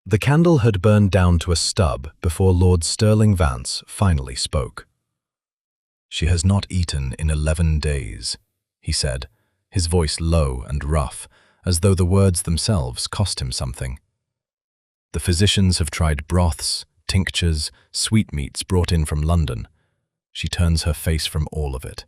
The candle had burned down to a stub before Lord Sterling Vance finally spoke. "She has not eaten in 11 days, he said, his voice low and rough, as though the words themselves cost him something. "The physicians have tried broths, tinctures, sweetmeats brought in from London. She turns her face from all of it."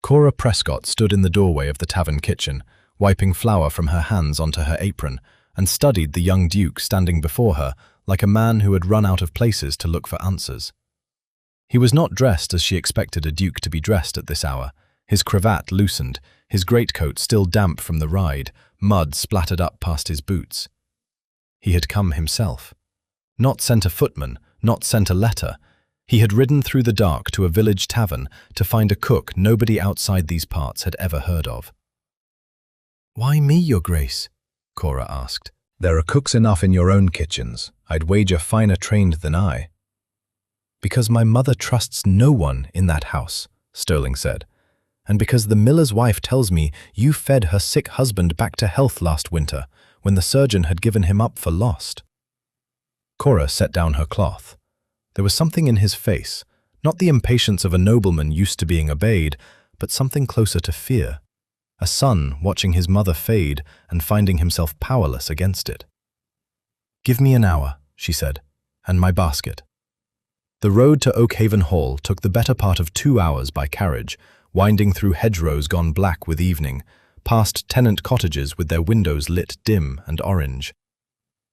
Cora Prescott stood in the doorway of the tavern kitchen, wiping flour from her hands onto her apron, and studied the young Duke standing before her like a man who had run out of places to look for answers. He was not dressed as she expected a duke to be dressed at this hour, his cravat loosened, his greatcoat still damp from the ride, mud splattered up past his boots. He had come himself. Not sent a footman, not sent a letter. He had ridden through the dark to a village tavern to find a cook nobody outside these parts had ever heard of. "Why me, your grace?" Cora asked. "There are cooks enough in your own kitchens. I'd wager finer trained than I." "Because my mother trusts no one in that house," Sterling said, "and because the miller's wife tells me you fed her sick husband back to health last winter, when the surgeon had given him up for lost." Cora set down her cloth. There was something in his face, not the impatience of a nobleman used to being obeyed, but something closer to fear. A son watching his mother fade and finding himself powerless against it. "Give me an hour," she said, "and my basket." The road to Oakhaven Hall took the better part of 2 hours by carriage, winding through hedgerows gone black with evening, past tenant cottages with their windows lit dim and orange.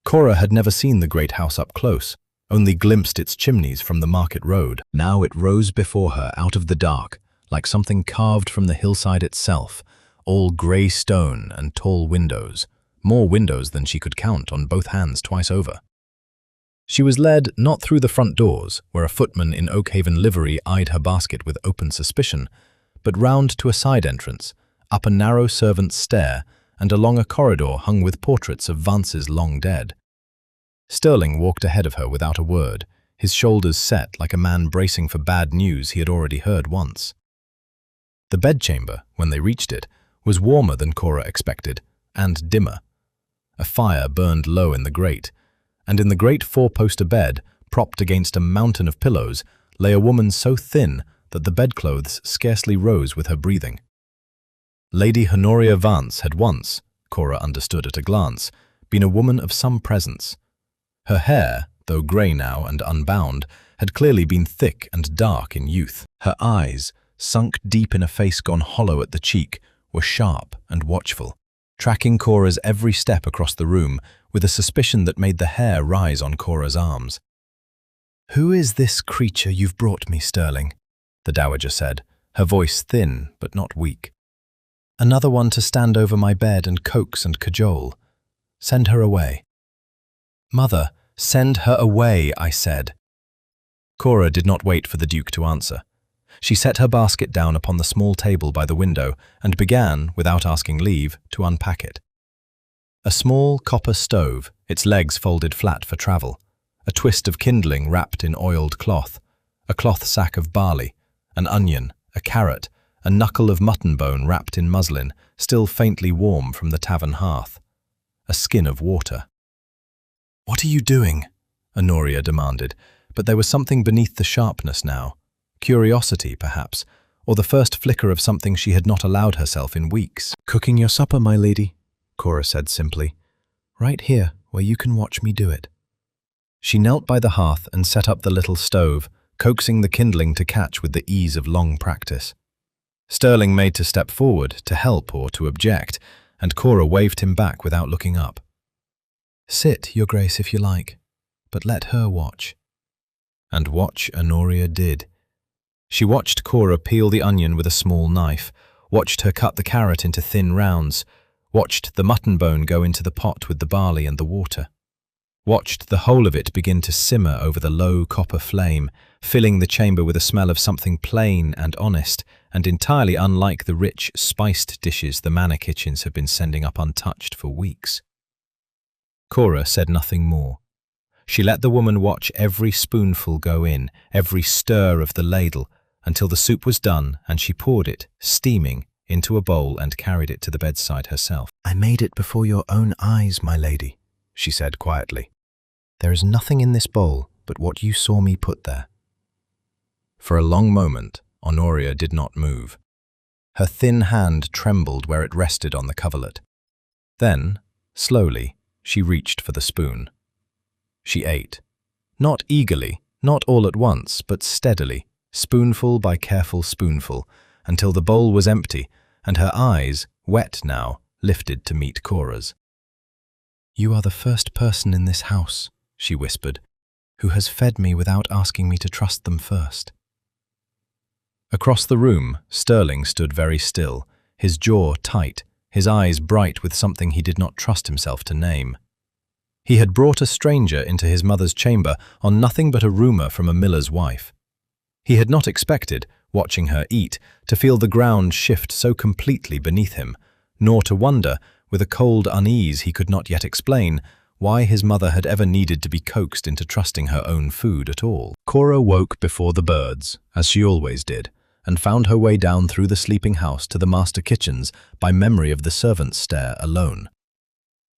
Cora had never seen the great house up close, only glimpsed its chimneys from the market road. Now it rose before her out of the dark, like something carved from the hillside itself, all grey stone and tall windows, more windows than she could count on both hands twice over. She was led not through the front doors, where a footman in Oakhaven livery eyed her basket with open suspicion, but round to a side entrance, up a narrow servant's stair, and along a corridor hung with portraits of Vance's long dead. Sterling walked ahead of her without a word, his shoulders set like a man bracing for bad news he had already heard once. The bedchamber, when they reached it, was warmer than Cora expected, and dimmer. A fire burned low in the grate, and in the great four-poster bed, propped against a mountain of pillows, lay a woman so thin that the bedclothes scarcely rose with her breathing. Lady Honoria Vance had once, Cora understood at a glance, been a woman of some presence. Her hair, though grey now and unbound, had clearly been thick and dark in youth. Her eyes, sunk deep in a face gone hollow at the cheek, were sharp and watchful, tracking Cora's every step across the room with a suspicion that made the hair rise on Cora's arms. "Who is this creature you've brought me, Sterling?" the dowager said, her voice thin but not weak. "Another one to stand over my bed and coax and cajole. Send her away." "Mother, send her away," I said. Cora did not wait for the Duke to answer. She set her basket down upon the small table by the window and began, without asking leave, to unpack it. A small copper stove, its legs folded flat for travel, a twist of kindling wrapped in oiled cloth, a cloth sack of barley, an onion, a carrot, a knuckle of mutton bone wrapped in muslin, still faintly warm from the tavern hearth, a skin of water. "What are you doing?" Honoria demanded, but there was something beneath the sharpness now. Curiosity, perhaps, or the first flicker of something she had not allowed herself in weeks. "Cooking your supper, my lady," Cora said simply. "Right here, where you can watch me do it." She knelt by the hearth and set up the little stove, coaxing the kindling to catch with the ease of long practice. Sterling made to step forward, to help or to object, and Cora waved him back without looking up. "Sit, your grace, if you like, but let her watch." And watch Honoria did. She watched Cora peel the onion with a small knife, watched her cut the carrot into thin rounds, watched the mutton bone go into the pot with the barley and the water, watched the whole of it begin to simmer over the low copper flame, filling the chamber with a smell of something plain and honest, and entirely unlike the rich, spiced dishes the manor kitchens had been sending up untouched for weeks. Cora said nothing more. She let the woman watch every spoonful go in, every stir of the ladle, until the soup was done and she poured it, steaming, into a bowl and carried it to the bedside herself. "I made it before your own eyes, my lady," she said quietly. "There is nothing in this bowl but what you saw me put there." For a long moment, Honoria did not move. Her thin hand trembled where it rested on the coverlet. Then, slowly, she reached for the spoon. She ate. Not eagerly, not all at once, but steadily, spoonful by careful spoonful, until the bowl was empty and her eyes, wet now, lifted to meet Cora's. "You are the first person in this house," she whispered, "who has fed me without asking me to trust them first." Across the room, Sterling stood very still, his jaw tight, his eyes bright with something he did not trust himself to name. He had brought a stranger into his mother's chamber on nothing but a rumor from a miller's wife. He had not expected, watching her eat, to feel the ground shift so completely beneath him, nor to wonder, with a cold unease he could not yet explain, why his mother had ever needed to be coaxed into trusting her own food at all. Cora woke before the birds, as she always did, and found her way down through the sleeping house to the master kitchens by memory of the servants' stair alone.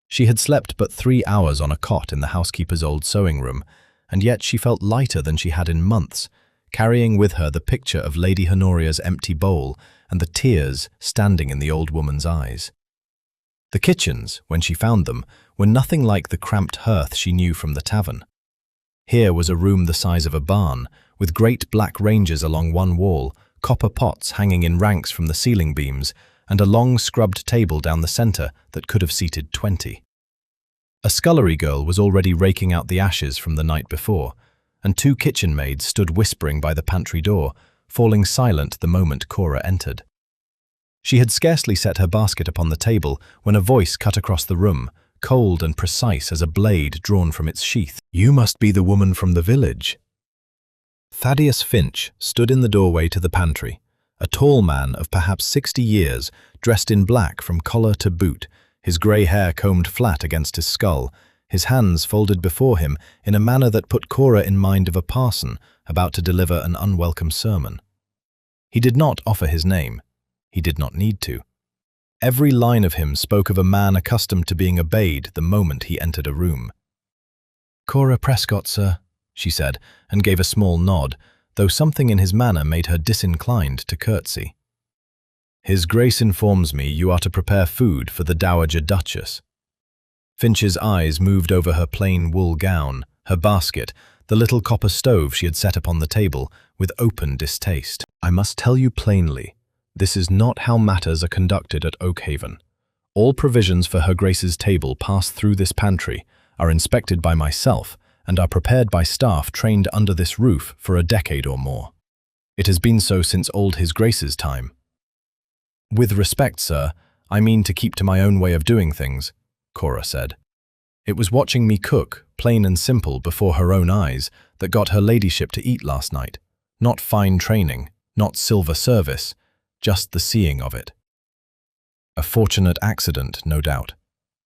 She had slept but 3 hours on a cot in the housekeeper's old sewing room, and yet she felt lighter than she had in months, carrying with her the picture of Lady Honoria's empty bowl and the tears standing in the old woman's eyes. The kitchens, when she found them, were nothing like the cramped hearth she knew from the tavern. Here was a room the size of a barn, with great black ranges along one wall, copper pots hanging in ranks from the ceiling beams, and a long scrubbed table down the centre that could have seated 20. A scullery girl was already raking out the ashes from the night before, and 2 kitchen maids stood whispering by the pantry door, falling silent the moment Cora entered. She had scarcely set her basket upon the table when a voice cut across the room, cold and precise as a blade drawn from its sheath. "You must be the woman from the village." Thaddeus Finch stood in the doorway to the pantry, a tall man of perhaps 60 years, dressed in black from collar to boot, his grey hair combed flat against his skull, his hands folded before him in a manner that put Cora in mind of a parson about to deliver an unwelcome sermon. He did not offer his name. He did not need to. Every line of him spoke of a man accustomed to being obeyed the moment he entered a room. "Cora Prescott, sir," she said, and gave a small nod, though something in his manner made her disinclined to curtsy. "His Grace informs me you are to prepare food for the Dowager Duchess." Finch's eyes moved over her plain wool gown, her basket, the little copper stove she had set upon the table, with open distaste. "I must tell you plainly, this is not how matters are conducted at Oakhaven. All provisions for Her Grace's table pass through this pantry, are inspected by myself, and are prepared by staff trained under this roof for a decade or more. It has been so since old His Grace's time." "With respect, sir, I mean to keep to my own way of doing things," Cora said. "It was watching me cook, plain and simple, before her own eyes, that got her ladyship to eat last night. Not fine training, not silver service, just the seeing of it." A fortunate accident, no doubt.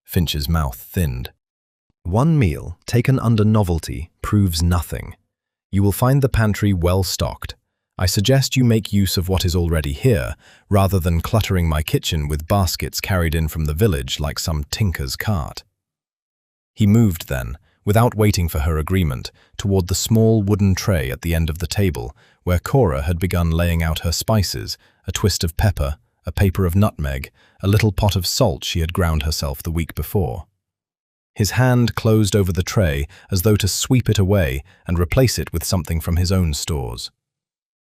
Finch's mouth thinned. "One meal, taken under novelty, proves nothing. You will find the pantry well stocked. I suggest you make use of what is already here, rather than cluttering my kitchen with baskets carried in from the village like some tinker's cart." He moved then, without waiting for her agreement, toward the small wooden tray at the end of the table, where Cora had begun laying out her spices, a twist of pepper, a paper of nutmeg, a little pot of salt she had ground herself the week before. His hand closed over the tray as though to sweep it away and replace it with something from his own stores.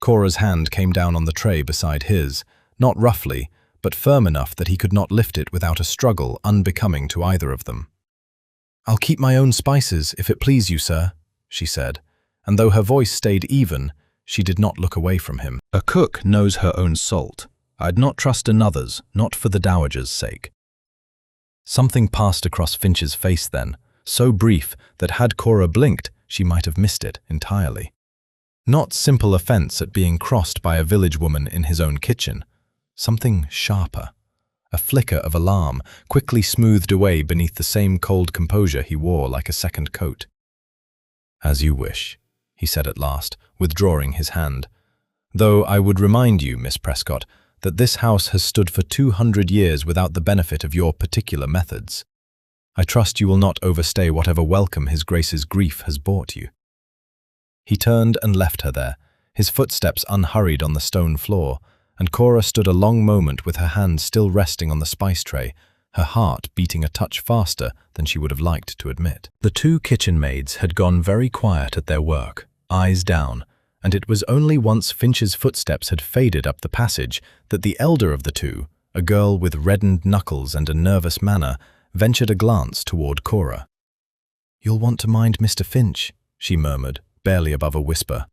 Cora's hand came down on the tray beside his, not roughly, but firm enough that he could not lift it without a struggle unbecoming to either of them. "I'll keep my own spices, if it please you, sir," she said, and though her voice stayed even, she did not look away from him. "A cook knows her own salt. I'd not trust another's, not for the dowager's sake." Something passed across Finch's face then, so brief that had Cora blinked, she might have missed it entirely. Not simple offence at being crossed by a village woman in his own kitchen. Something sharper. A flicker of alarm, quickly smoothed away beneath the same cold composure he wore like a second coat. "As you wish," he said at last, withdrawing his hand. "Though I would remind you, Miss Prescott, that this house has stood for 200 years without the benefit of your particular methods." I trust you will not overstay whatever welcome His Grace's grief has brought you." He turned and left her there, his footsteps unhurried on the stone floor, and Cora stood a long moment with her hand still resting on the spice tray, her heart beating a touch faster than she would have liked to admit. The two kitchen maids had gone very quiet at their work, eyes down, and it was only once Finch's footsteps had faded up the passage that the elder of the two, a girl with reddened knuckles and a nervous manner, ventured a glance toward Cora. "You'll want to mind Mr. Finch," she murmured, barely above a whisper.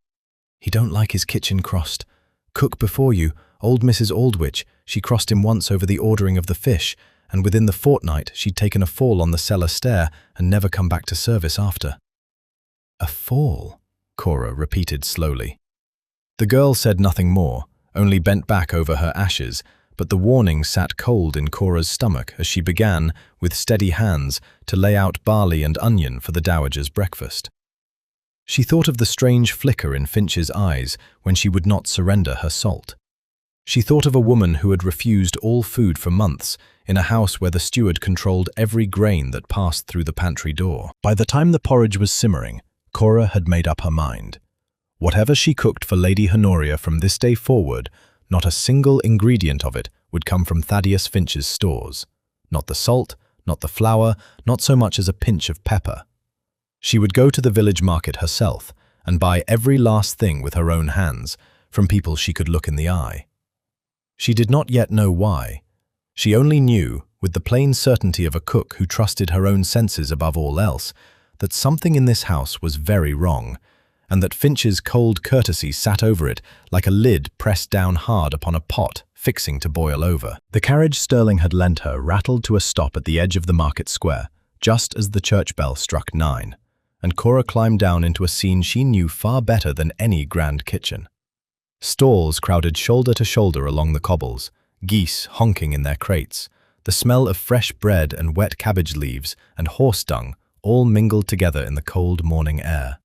"He don't like his kitchen crossed. Cook before you, old Mrs. Aldwych, she crossed him once over the ordering of the fish, and within the fortnight she'd taken a fall on the cellar stair and never come back to service after." "A fall?" Cora repeated slowly. The girl said nothing more, only bent back over her ashes, but the warning sat cold in Cora's stomach as she began, with steady hands, to lay out barley and onion for the dowager's breakfast. She thought of the strange flicker in Finch's eyes when she would not surrender her salt. She thought of a woman who had refused all food for months in a house where the steward controlled every grain that passed through the pantry door. By the time the porridge was simmering, Cora had made up her mind. Whatever she cooked for Lady Honoria from this day forward, not a single ingredient of it would come from Thaddeus Finch's stores. Not the salt, not the flour, not so much as a pinch of pepper. She would go to the village market herself and buy every last thing with her own hands, from people she could look in the eye. She did not yet know why. She only knew, with the plain certainty of a cook who trusted her own senses above all else, that something in this house was very wrong, and that Finch's cold courtesy sat over it like a lid pressed down hard upon a pot fixing to boil over. The carriage Sterling had lent her rattled to a stop at the edge of the market square, just as the church bell struck 9, and Cora climbed down into a scene she knew far better than any grand kitchen. Stalls crowded shoulder to shoulder along the cobbles, geese honking in their crates, the smell of fresh bread and wet cabbage leaves and horse dung all mingled together in the cold morning air.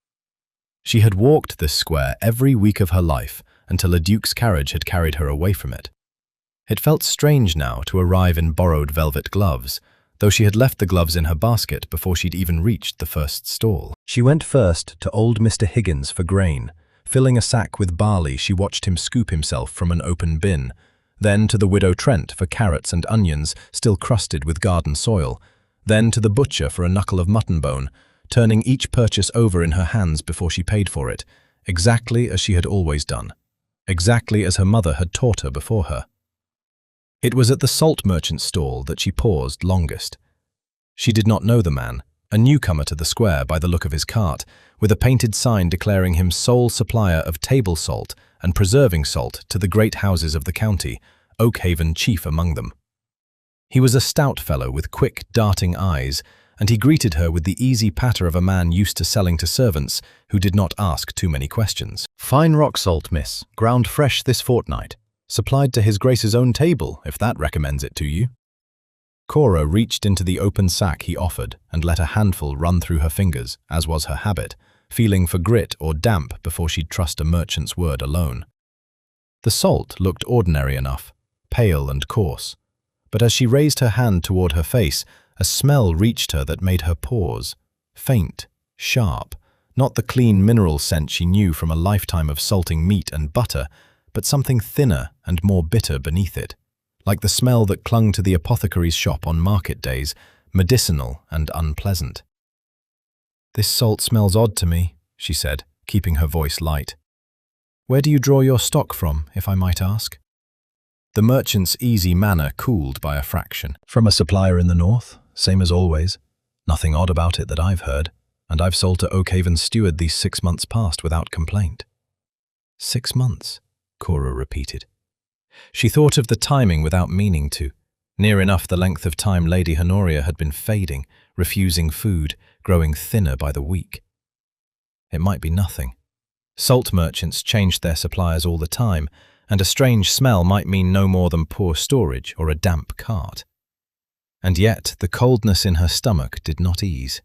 She had walked this square every week of her life until a duke's carriage had carried her away from it. It felt strange now to arrive in borrowed velvet gloves, though she had left the gloves in her basket before she'd even reached the first stall. She went first to old Mr. Higgins for grain. Filling a sack with barley, she watched him scoop himself from an open bin, then to the widow Trent for carrots and onions still crusted with garden soil, then to the butcher for a knuckle of mutton bone, turning each purchase over in her hands before she paid for it, exactly as she had always done, exactly as her mother had taught her before her. It was at the salt merchant's stall that she paused longest. She did not know the man, a newcomer to the square by the look of his cart, with a painted sign declaring him sole supplier of table salt and preserving salt to the great houses of the county, Oakhaven chief among them. He was a stout fellow with quick, darting eyes, and he greeted her with the easy patter of a man used to selling to servants who did not ask too many questions. "Fine rock salt, miss, ground fresh this fortnight. Supplied to His Grace's own table, if that recommends it to you." Cora reached into the open sack he offered and let a handful run through her fingers, as was her habit, feeling for grit or damp before she'd trust a merchant's word alone. The salt looked ordinary enough, pale and coarse, but as she raised her hand toward her face, a smell reached her that made her pause, faint, sharp, not the clean mineral scent she knew from a lifetime of salting meat and butter, but something thinner and more bitter beneath it, like the smell that clung to the apothecary's shop on market days, medicinal and unpleasant. "This salt smells odd to me," she said, keeping her voice light. "Where do you draw your stock from, if I might ask?" The merchant's easy manner cooled by a fraction. "From a supplier in the north, same as always. Nothing odd about it that I've heard, and I've sold to Oakhaven Steward these 6 months past without complaint." 6 months, Cora repeated. She thought of the timing without meaning to. Near enough the length of time Lady Honoria had been fading, refusing food, growing thinner by the week. It might be nothing. Salt merchants changed their suppliers all the time, and a strange smell might mean no more than poor storage or a damp cart. And yet the coldness in her stomach did not ease.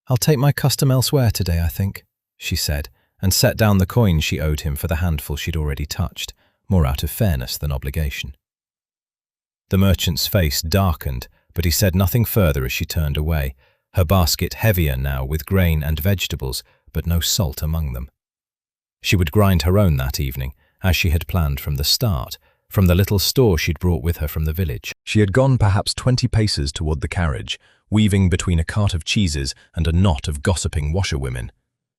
"I'll take my custom elsewhere today, I think," she said, and set down the coin she owed him for the handful she'd already touched, more out of fairness than obligation. The merchant's face darkened, but he said nothing further as she turned away, her basket heavier now with grain and vegetables, but no salt among them. She would grind her own that evening, as she had planned from the start, from the little store she'd brought with her from the village. She had gone perhaps 20 paces toward the carriage, weaving between a cart of cheeses and a knot of gossiping washerwomen,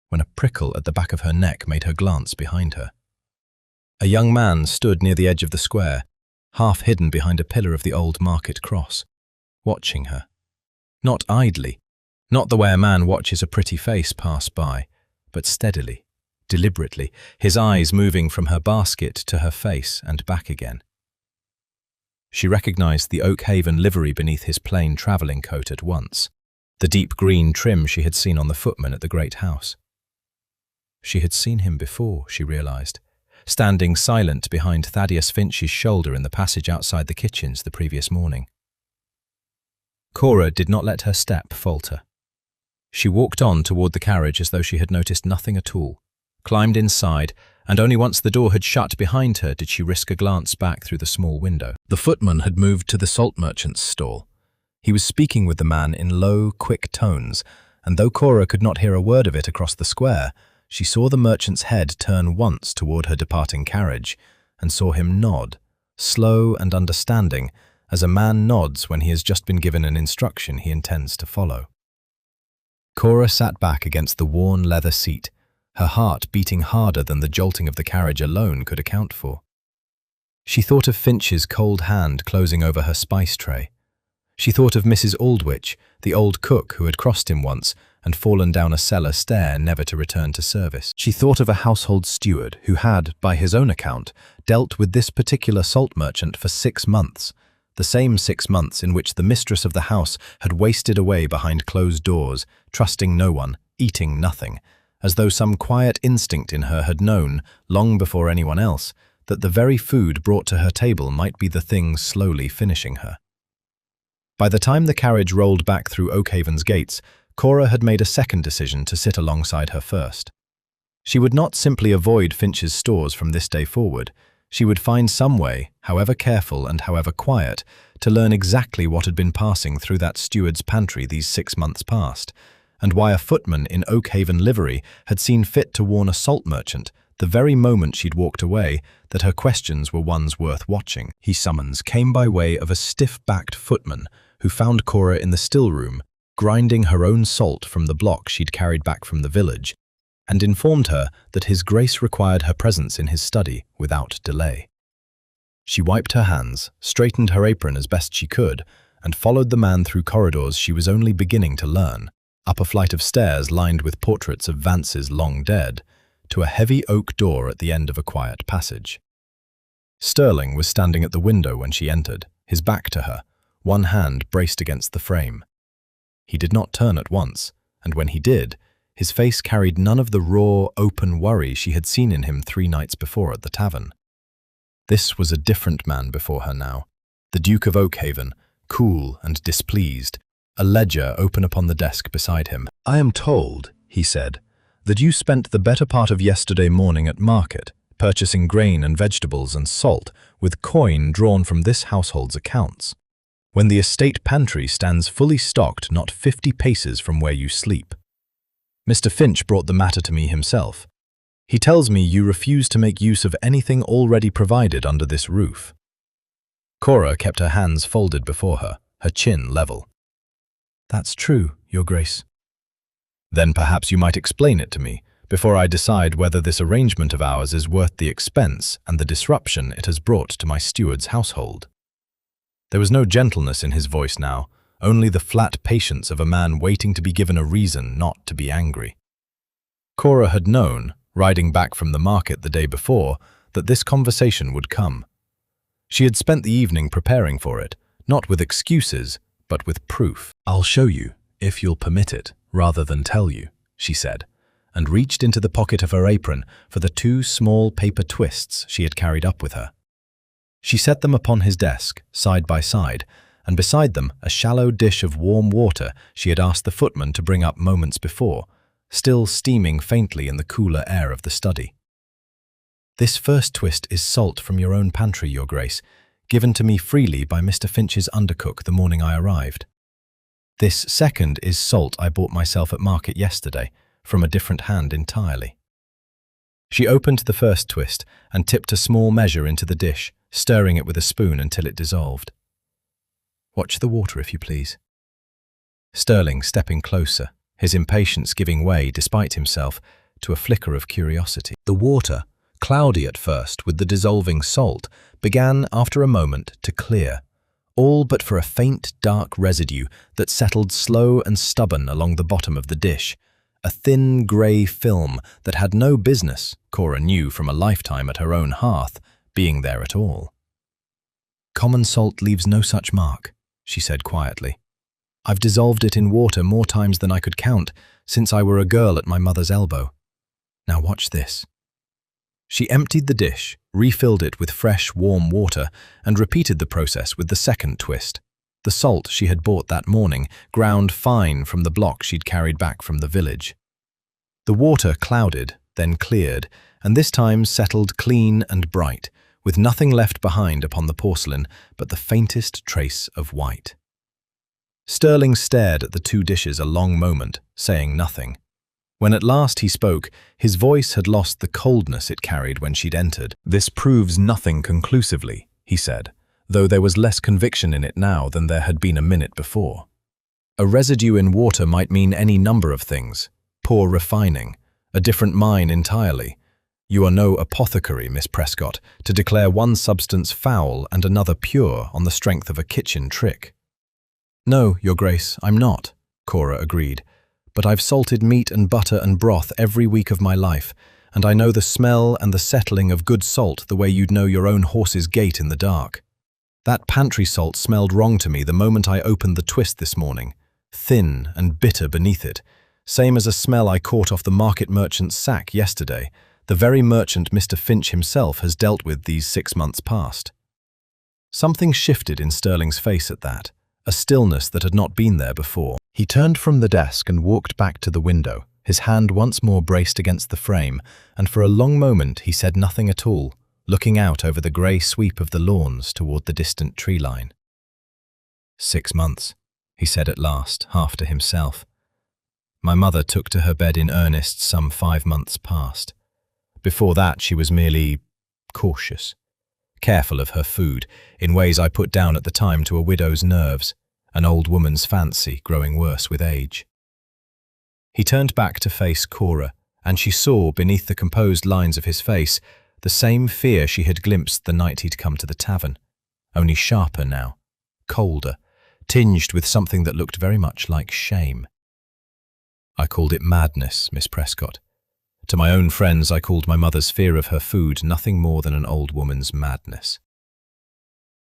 when a prickle at the back of her neck made her glance behind her. A young man stood near the edge of the square, half hidden behind a pillar of the old market cross, watching her. Not idly, not the way a man watches a pretty face pass by, but steadily, deliberately, his eyes moving from her basket to her face and back again. She recognized the Oakhaven livery beneath his plain travelling coat at once, the deep green trim she had seen on the footman at the great house. She had seen him before, she realized, standing silent behind Thaddeus Finch's shoulder in the passage outside the kitchens the previous morning. Cora did not let her step falter. She walked on toward the carriage as though she had noticed nothing at all, climbed inside, and only once the door had shut behind her did she risk a glance back through the small window. The footman had moved to the salt merchant's stall. He was speaking with the man in low, quick tones, and though Cora could not hear a word of it across the square, she saw the merchant's head turn once toward her departing carriage, and saw him nod, slow and understanding, as a man nods when he has just been given an instruction he intends to follow. Cora sat back against the worn leather seat, her heart beating harder than the jolting of the carriage alone could account for. She thought of Finch's cold hand closing over her spice tray. She thought of Mrs. Aldwych, the old cook who had crossed him once and fallen down a cellar stair never to return to service. She thought of a household steward who had, by his own account, dealt with this particular salt merchant for 6 months, the same 6 months in which the mistress of the house had wasted away behind closed doors, trusting no one, eating nothing, as though some quiet instinct in her had known, long before anyone else, that the very food brought to her table might be the thing slowly finishing her. By the time the carriage rolled back through Oakhaven's gates, Cora had made a second decision to sit alongside her first. She would not simply avoid Finch's stores from this day forward. She would find some way, however careful and however quiet, to learn exactly what had been passing through that steward's pantry these 6 months past, and why a footman in Oakhaven livery had seen fit to warn a salt merchant, the very moment she'd walked away, that her questions were ones worth watching. His summons came by way of a stiff-backed footman who found Cora in the still-room, grinding her own salt from the block she'd carried back from the village, and informed her that His Grace required her presence in his study without delay. She wiped her hands, straightened her apron as best she could, and followed the man through corridors she was only beginning to learn, up a flight of stairs lined with portraits of Vance's long dead, to a heavy oak door at the end of a quiet passage. Sterling was standing at the window when she entered, his back to her, one hand braced against the frame. He did not turn at once, and when he did, his face carried none of the raw, open worry she had seen in him 3 nights before at the tavern. This was a different man before her now, the Duke of Oakhaven, cool and displeased, a ledger open upon the desk beside him. "I am told," he said, "that you spent the better part of yesterday morning at market, purchasing grain and vegetables and salt with coin drawn from this household's accounts, when the estate pantry stands fully stocked not 50 paces from where you sleep. Mr. Finch brought the matter to me himself. He tells me you refuse to make use of anything already provided under this roof." Cora kept her hands folded before her, her chin level. "That's true, Your Grace." "Then perhaps you might explain it to me, before I decide whether this arrangement of ours is worth the expense and the disruption it has brought to my steward's household." There was no gentleness in his voice now, only the flat patience of a man waiting to be given a reason not to be angry. Cora had known, riding back from the market the day before, that this conversation would come. She had spent the evening preparing for it, not with excuses, but with proof. "I'll show you, if you'll permit it, rather than tell you," she said, and reached into the pocket of her apron for the 2 small paper twists she had carried up with her. She set them upon his desk, side by side, and beside them a shallow dish of warm water she had asked the footman to bring up moments before, still steaming faintly in the cooler air of the study. "This first twist is salt from your own pantry, Your Grace, given to me freely by Mr. Finch's undercook the morning I arrived. This second is salt I bought myself at market yesterday, from a different hand entirely." She opened the first twist and tipped a small measure into the dish, stirring it with a spoon until it dissolved. "Watch the water, if you please." Sterling stepping closer, his impatience giving way, despite himself, to a flicker of curiosity. The water, cloudy at first with the dissolving salt, began after a moment to clear, all but for a faint dark residue that settled slow and stubborn along the bottom of the dish, a thin grey film that had no business, Cora knew from a lifetime at her own hearth, being there at all. "Common salt leaves no such mark," she said quietly. "I've dissolved it in water more times than I could count since I were a girl at my mother's elbow. Now watch this." She emptied the dish, refilled it with fresh, warm water, and repeated the process with the second twist. The salt she had bought that morning, ground fine from the block she'd carried back from the village. The water clouded, then cleared, and this time settled clean and bright, with nothing left behind upon the porcelain but the faintest trace of white. Sterling stared at the two dishes a long moment, saying nothing. When at last he spoke, his voice had lost the coldness it carried when she'd entered. "This proves nothing conclusively," he said, though there was less conviction in it now than there had been a minute before. "A residue in water might mean any number of things. Poor refining, a different mine entirely. You are no apothecary, Miss Prescott, to declare one substance foul and another pure on the strength of a kitchen trick." "No, Your Grace, I'm not," Cora agreed. "But I've salted meat and butter and broth every week of my life, and I know the smell and the settling of good salt the way you'd know your own horse's gait in the dark. That pantry salt smelled wrong to me the moment I opened the twist this morning, thin and bitter beneath it, same as a smell I caught off the market merchant's sack yesterday, the very merchant Mr. Finch himself has dealt with these 6 months past." Something shifted in Sterling's face at that, a stillness that had not been there before. He turned from the desk and walked back to the window, his hand once more braced against the frame, and for a long moment he said nothing at all, looking out over the grey sweep of the lawns toward the distant tree line. 6 months, he said at last, half to himself. My mother took to her bed in earnest some 5 months past. Before that she was merely cautious, careful of her food, in ways I put down at the time to a widow's nerves, an old woman's fancy growing worse with age. He turned back to face Cora, and she saw, beneath the composed lines of his face, the same fear she had glimpsed the night he'd come to the tavern, only sharper now, colder, tinged with something that looked very much like shame. "I called it madness, Miss Prescott. To my own friends I called my mother's fear of her food nothing more than an old woman's madness."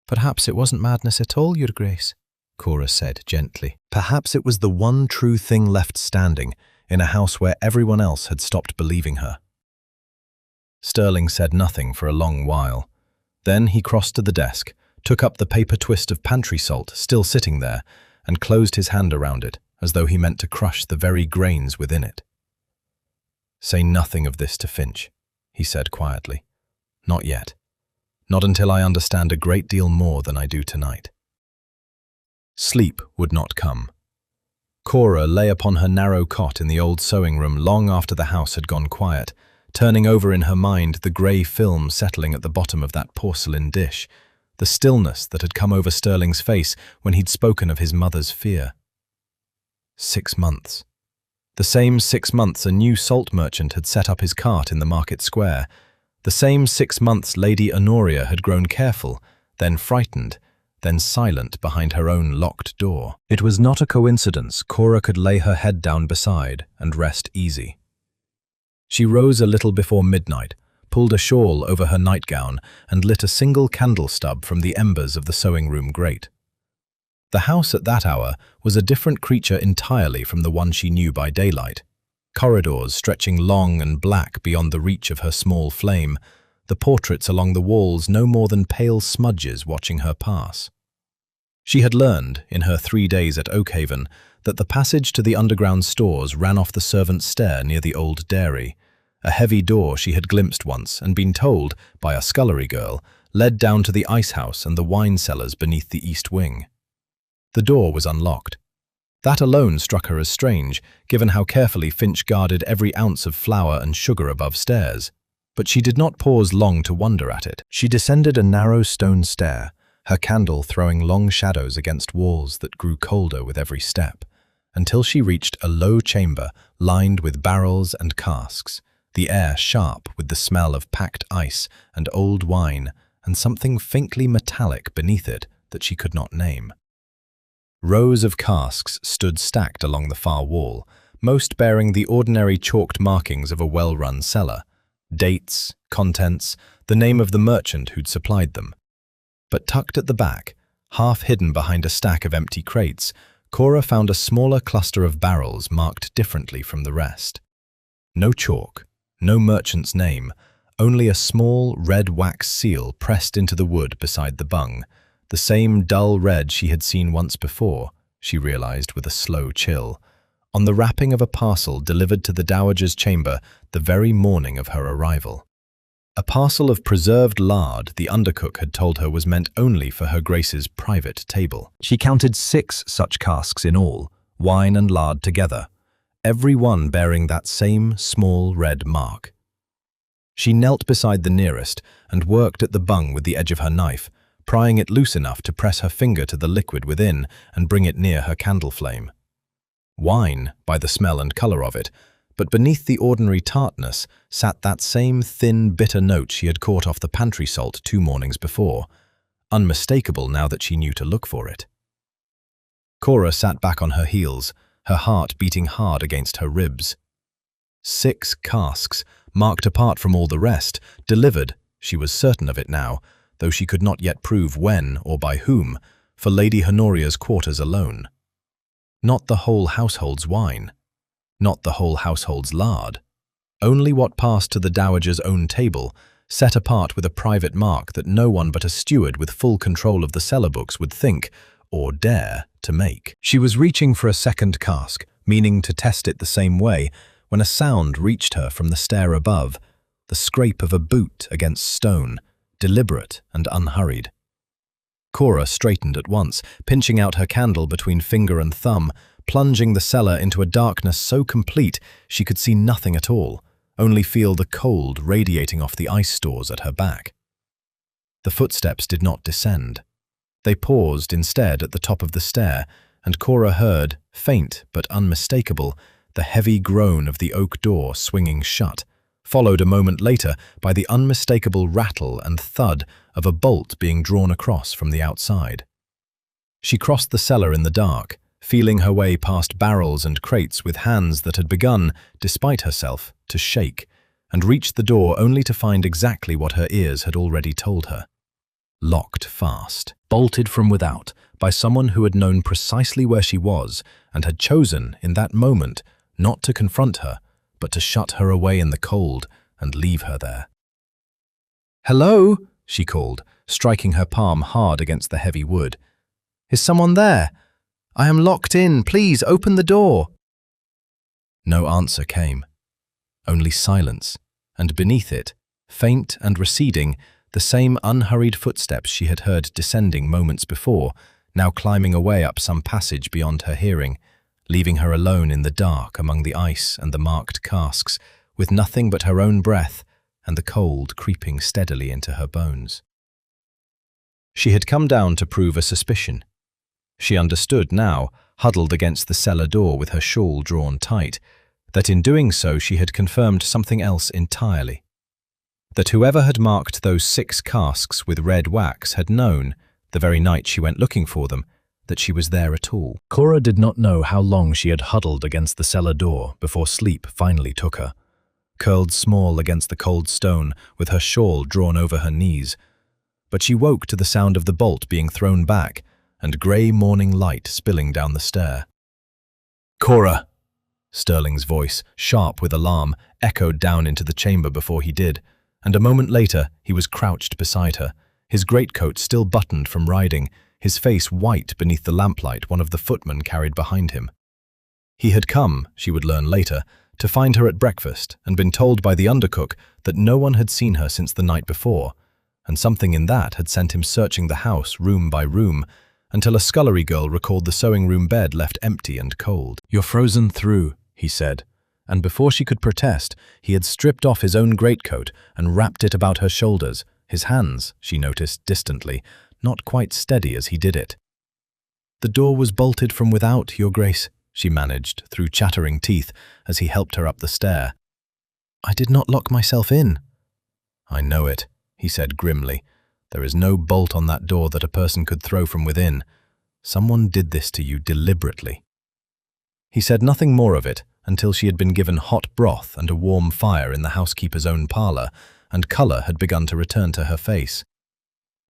"Perhaps it wasn't madness at all, Your Grace," Cora said gently. Perhaps it was the one true thing left standing in a house where everyone else had stopped believing her. Sterling said nothing for a long while. Then he crossed to the desk, took up the paper twist of pantry salt still sitting there, and closed his hand around it, as though he meant to crush the very grains within it. "Say nothing of this to Finch," he said quietly. "Not yet. Not until I understand a great deal more than I do tonight." Sleep would not come. Cora lay upon her narrow cot in the old sewing room long after the house had gone quiet, turning over in her mind the grey film settling at the bottom of that porcelain dish, the stillness that had come over Sterling's face when he'd spoken of his mother's fear. 6 months. The same 6 months a new salt merchant had set up his cart in the market square. The same 6 months Lady Honoria had grown careful, then frightened, then silent behind her own locked door. It was not a coincidence Cora could lay her head down beside and rest easy. She rose a little before midnight, pulled a shawl over her nightgown, and lit a single candle stub from the embers of the sewing-room grate. The house at that hour was a different creature entirely from the one she knew by daylight. Corridors stretching long and black beyond the reach of her small flame, the portraits along the walls no more than pale smudges watching her pass. She had learned, in her 3 days at Oakhaven, that the passage to the underground stores ran off the servants' stair near the old dairy, a heavy door she had glimpsed once and been told, by a scullery girl, led down to the ice house and the wine cellars beneath the east wing. The door was unlocked. That alone struck her as strange, given how carefully Finch guarded every ounce of flour and sugar above stairs. But she did not pause long to wonder at it. She descended a narrow stone stair, her candle throwing long shadows against walls that grew colder with every step, until she reached a low chamber lined with barrels and casks, the air sharp with the smell of packed ice and old wine, and something faintly metallic beneath it that she could not name. Rows of casks stood stacked along the far wall, most bearing the ordinary chalked markings of a well-run cellar: dates, contents, the name of the merchant who'd supplied them. But tucked at the back, half hidden behind a stack of empty crates, Cora found a smaller cluster of barrels marked differently from the rest. No chalk, no merchant's name, only a small red wax seal pressed into the wood beside the bung, the same dull red she had seen once before, she realized with a slow chill, on the wrapping of a parcel delivered to the Dowager's chamber the very morning of her arrival. A parcel of preserved lard the undercook had told her was meant only for her Grace's private table. She counted 6 such casks in all, wine and lard together, every one bearing that same small red mark. She knelt beside the nearest and worked at the bung with the edge of her knife, prying it loose enough to press her finger to the liquid within and bring it near her candle flame. Wine, by the smell and color of it, but beneath the ordinary tartness sat that same thin, bitter note she had caught off the pantry salt 2 mornings before, unmistakable now that she knew to look for it. Cora sat back on her heels, her heart beating hard against her ribs. 6 casks, marked apart from all the rest, delivered, she was certain of it now, though she could not yet prove when or by whom, for Lady Honoria's quarters alone. Not the whole household's wine. Not the whole household's lard. Only what passed to the Dowager's own table, set apart with a private mark that no one but a steward with full control of the cellar books would think, or dare, to make. She was reaching for a second cask, meaning to test it the same way, when a sound reached her from the stair above, the scrape of a boot against stone, deliberate and unhurried. Cora straightened at once, pinching out her candle between finger and thumb, plunging the cellar into a darkness so complete she could see nothing at all, only feel the cold radiating off the ice stores at her back. The footsteps did not descend. They paused instead at the top of the stair, and Cora heard, faint but unmistakable, the heavy groan of the oak door swinging shut, followed a moment later by the unmistakable rattle and thud of a bolt being drawn across from the outside. She crossed the cellar in the dark, feeling her way past barrels and crates with hands that had begun, despite herself, to shake, and reached the door only to find exactly what her ears had already told her. Locked fast, bolted from without, by someone who had known precisely where she was and had chosen, in that moment, not to confront her, but to shut her away in the cold and leave her there. "Hello?" she called, striking her palm hard against the heavy wood. "Is someone there? I am locked in. Please open the door." No answer came. Only silence, and beneath it, faint and receding, the same unhurried footsteps she had heard descending moments before, now climbing away up some passage beyond her hearing, leaving her alone in the dark among the ice and the marked casks, with nothing but her own breath and the cold creeping steadily into her bones. She had come down to prove a suspicion. She understood now, huddled against the cellar door with her shawl drawn tight, that in doing so she had confirmed something else entirely. That whoever had marked those 6 casks with red wax had known, the very night she went looking for them, that she was there at all. Cora did not know how long she had huddled against the cellar door before sleep finally took her, curled small against the cold stone with her shawl drawn over her knees. But she woke to the sound of the bolt being thrown back and grey morning light spilling down the stair. "Cora!" Sterling's voice, sharp with alarm, echoed down into the chamber before he did, and a moment later he was crouched beside her, his greatcoat still buttoned from riding, his face white beneath the lamplight one of the footmen carried behind him. He had come, she would learn later, to find her at breakfast and been told by the undercook that no one had seen her since the night before, and something in that had sent him searching the house room by room, until a scullery girl recalled the sewing room bed left empty and cold. "You're frozen through," he said, and before she could protest, he had stripped off his own greatcoat and wrapped it about her shoulders, his hands, she noticed distantly, not quite steady as he did it. "The door was bolted from without, Your Grace," she managed, through chattering teeth, as he helped her up the stair. "I did not lock myself in." "I know it," he said grimly. "There is no bolt on that door that a person could throw from within. Someone did this to you deliberately." He said nothing more of it until she had been given hot broth and a warm fire in the housekeeper's own parlour, and colour had begun to return to her face.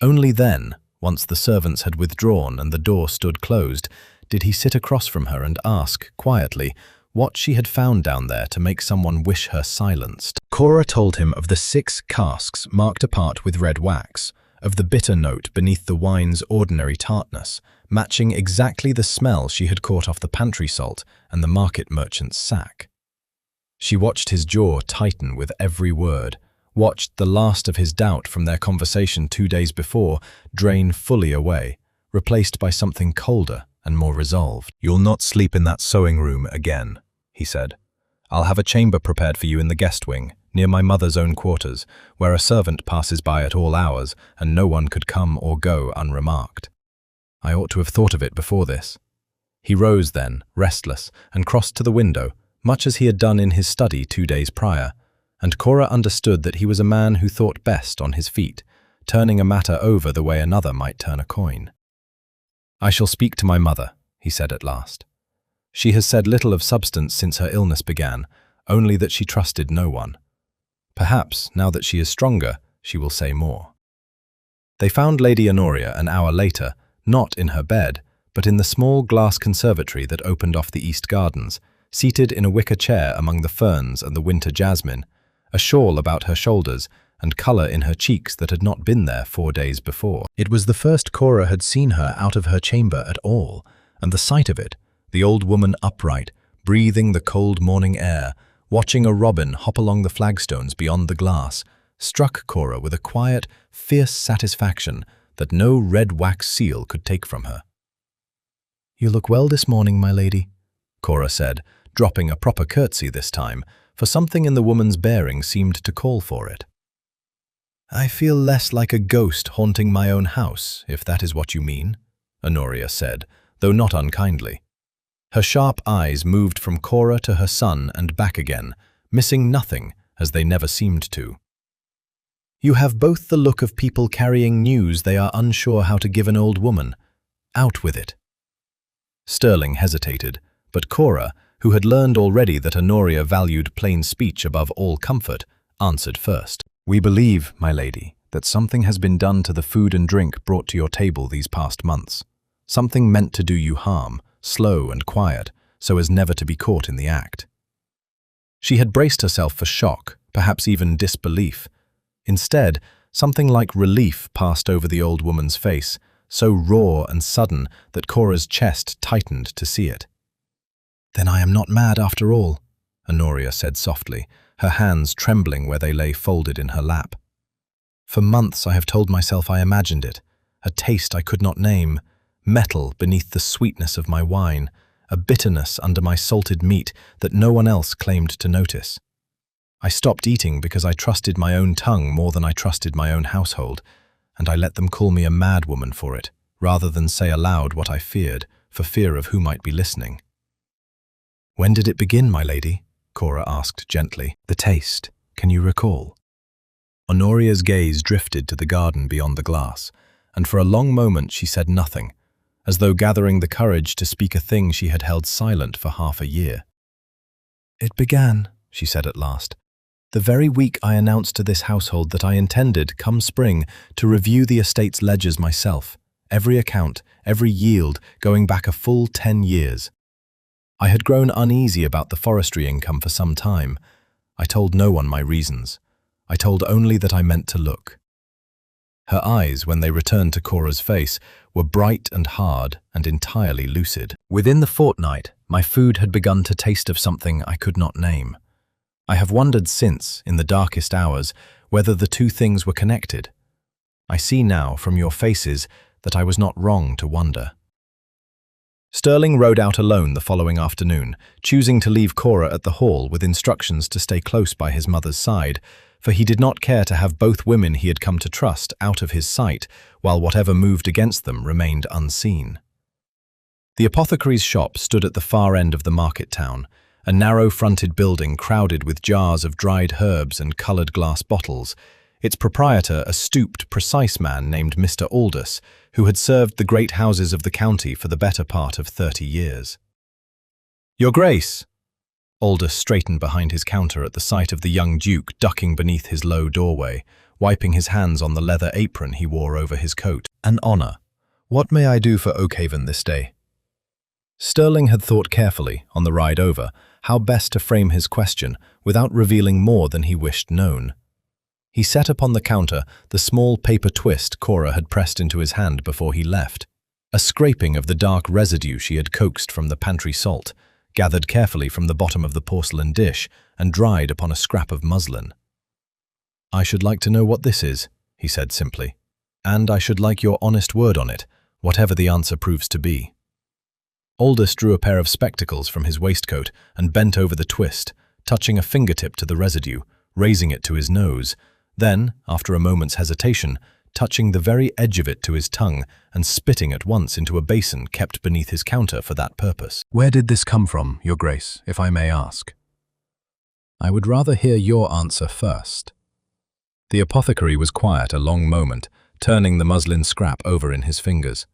Only then, once the servants had withdrawn and the door stood closed, did he sit across from her and ask, quietly, what she had found down there to make someone wish her silenced. Cora told him of the 6 casks marked apart with red wax, of the bitter note beneath the wine's ordinary tartness, matching exactly the smell she had caught off the pantry salt and the market merchant's sack. She watched his jaw tighten with every word, watched the last of his doubt from their conversation 2 days before drain fully away, replaced by something colder and more resolved. "You'll not sleep in that sewing room again," he said. "I'll have a chamber prepared for you in the guest wing, near my mother's own quarters, where a servant passes by at all hours and no one could come or go unremarked." I ought to have thought of it before this. He rose then, restless, and crossed to the window, much as he had done in his study 2 days prior, and Cora understood that he was a man who thought best on his feet, turning a matter over the way another might turn a coin. "I shall speak to my mother," he said at last. "She has said little of substance since her illness began, only that she trusted no one. Perhaps, now that she is stronger, she will say more." They found Lady Honoria an hour later, not in her bed, but in the small glass conservatory that opened off the east gardens, seated in a wicker chair among the ferns and the winter jasmine, a shawl about her shoulders and colour in her cheeks that had not been there 4 days before. It was the first Cora had seen her out of her chamber at all, and the sight of it, the old woman upright, breathing the cold morning air, watching a robin hop along the flagstones beyond the glass, struck Cora with a quiet, fierce satisfaction that no red wax seal could take from her. "You look well this morning, my lady," Cora said, dropping a proper curtsy this time, for something in the woman's bearing seemed to call for it. "I feel less like a ghost haunting my own house, if that is what you mean," Honoria said, though not unkindly. Her sharp eyes moved from Cora to her son and back again, missing nothing, as they never seemed to. "You have both the look of people carrying news they are unsure how to give an old woman. Out with it." Sterling hesitated, but Cora, who had learned already that Honoria valued plain speech above all comfort, answered first. "We believe, my lady, that something has been done to the food and drink brought to your table these past months. Something meant to do you harm, slow and quiet, so as never to be caught in the act." She had braced herself for shock, perhaps even disbelief. Instead, something like relief passed over the old woman's face, so raw and sudden that Cora's chest tightened to see it. "Then I am not mad after all," Honoria said softly, her hands trembling where they lay folded in her lap. "For months I have told myself I imagined it, a taste I could not name, metal beneath the sweetness of my wine, a bitterness under my salted meat that no one else claimed to notice. I stopped eating because I trusted my own tongue more than I trusted my own household, and I let them call me a mad woman for it, rather than say aloud what I feared, for fear of who might be listening." "When did it begin, my lady?" Cora asked gently. "The taste, can you recall?" Honoria's gaze drifted to the garden beyond the glass, and for a long moment she said nothing, as though gathering the courage to speak a thing she had held silent for half a year. "It began," she said at last, "the very week I announced to this household that I intended, come spring, to review the estate's ledgers myself, every account, every yield, going back a full 10 years. I had grown uneasy about the forestry income for some time. I told no one my reasons. I told only that I meant to look." Her eyes, when they returned to Cora's face, were bright and hard and entirely lucid. "Within the fortnight, my food had begun to taste of something I could not name. I have wondered since, in the darkest hours, whether the two things were connected. I see now from your faces that I was not wrong to wonder." Sterling rode out alone the following afternoon, choosing to leave Cora at the hall with instructions to stay close by his mother's side, for he did not care to have both women he had come to trust out of his sight, while whatever moved against them remained unseen. The apothecary's shop stood at the far end of the market town, a narrow-fronted building crowded with jars of dried herbs and coloured glass bottles, its proprietor a stooped, precise man named Mr. Aldous, who had served the great houses of the county for the better part of 30 years. "Your Grace!" Aldous straightened behind his counter at the sight of the young Duke ducking beneath his low doorway, wiping his hands on the leather apron he wore over his coat. "An honour. What may I do for Oakhaven this day?" Sterling had thought carefully, on the ride over, how best to frame his question without revealing more than he wished known. He set upon the counter the small paper twist Cora had pressed into his hand before he left, a scraping of the dark residue she had coaxed from the pantry salt, gathered carefully from the bottom of the porcelain dish and dried upon a scrap of muslin. "I should like to know what this is," he said simply, "and I should like your honest word on it, whatever the answer proves to be." Aldous drew a pair of spectacles from his waistcoat and bent over the twist, touching a fingertip to the residue, raising it to his nose, then, after a moment's hesitation, touching the very edge of it to his tongue and spitting at once into a basin kept beneath his counter for that purpose. "Where did this come from, Your Grace, if I may ask?" "I would rather hear your answer first." The apothecary was quiet a long moment, turning the muslin scrap over in his fingers.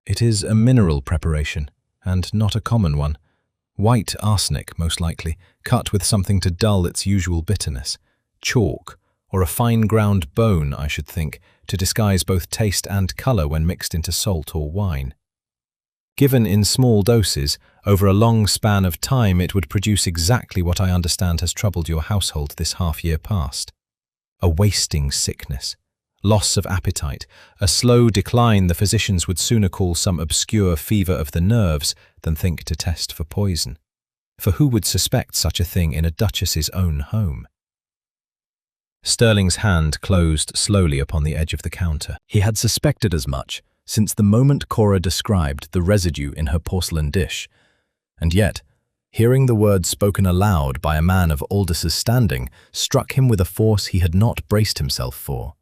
"It is a mineral preparation, and not a common one. White arsenic, most likely, cut with something to dull its usual bitterness. Chalk, or a fine ground bone, I should think, to disguise both taste and colour when mixed into salt or wine. Given in small doses, over a long span of time it would produce exactly what I understand has troubled your household this half-year past. A wasting sickness, loss of appetite, a slow decline the physicians would sooner call some obscure fever of the nerves than think to test for poison. For who would suspect such a thing in a duchess's own home? Sterling's hand closed slowly upon the edge of the counter. He had suspected as much since the moment Cora described the residue in her porcelain dish, and yet, hearing the words spoken aloud by a man of Aldous's standing struck him with a force he had not braced himself for.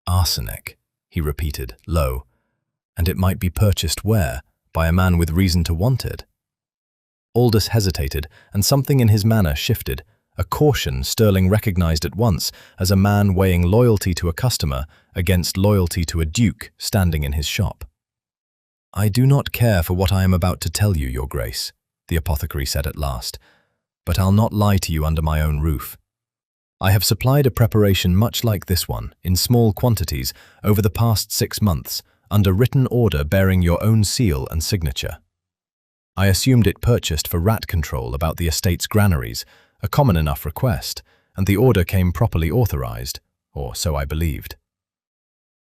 "Arsenic," he repeated, low, "and it might be purchased where? By a man with reason to want it?" Aldous hesitated, and something in his manner shifted, a caution Sterling recognized at once as a man weighing loyalty to a customer against loyalty to a duke standing in his shop. "I do not care for what I am about to tell you, Your Grace," the apothecary said at last, "but I'll not lie to you under my own roof. I have supplied a preparation much like this one, in small quantities, over the past 6 months, under written order bearing your own seal and signature. I assumed it purchased for rat control about the estate's granaries, a common enough request, and the order came properly authorized, or so I believed."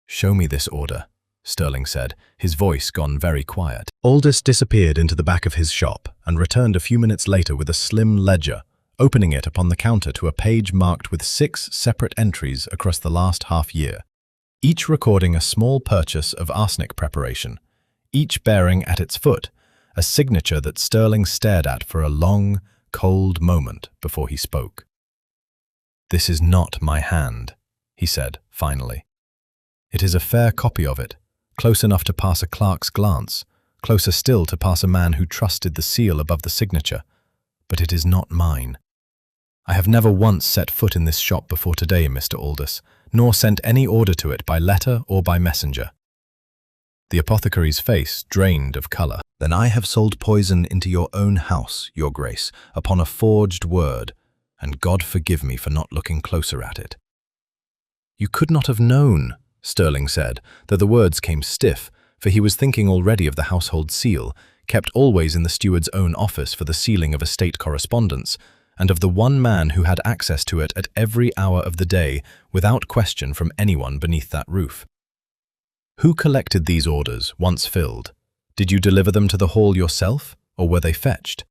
"Show me this order," Sterling said, his voice gone very quiet. Aldous disappeared into the back of his shop and returned a few minutes later with a slim ledger, opening it upon the counter to a page marked with 6 separate entries across the last half-year, each recording a small purchase of arsenic preparation, each bearing at its foot a signature that Sterling stared at for a long, cold moment before he spoke. "This is not my hand," he said, finally. "It is a fair copy of it, close enough to pass a clerk's glance, closer still to pass a man who trusted the seal above the signature, but it is not mine. I have never once set foot in this shop before today, Mr. Aldous, nor sent any order to it by letter or by messenger." The apothecary's face drained of colour. "Then I have sold poison into your own house, Your Grace, upon a forged word, and God forgive me for not looking closer at it." "You could not have known," Sterling said, though the words came stiff, for he was thinking already of the household seal, kept always in the steward's own office for the sealing of estate correspondence, and of the one man who had access to it at every hour of the day, without question from anyone beneath that roof. "Who collected these orders, once filled? Did you deliver them to the hall yourself, or were they fetched?"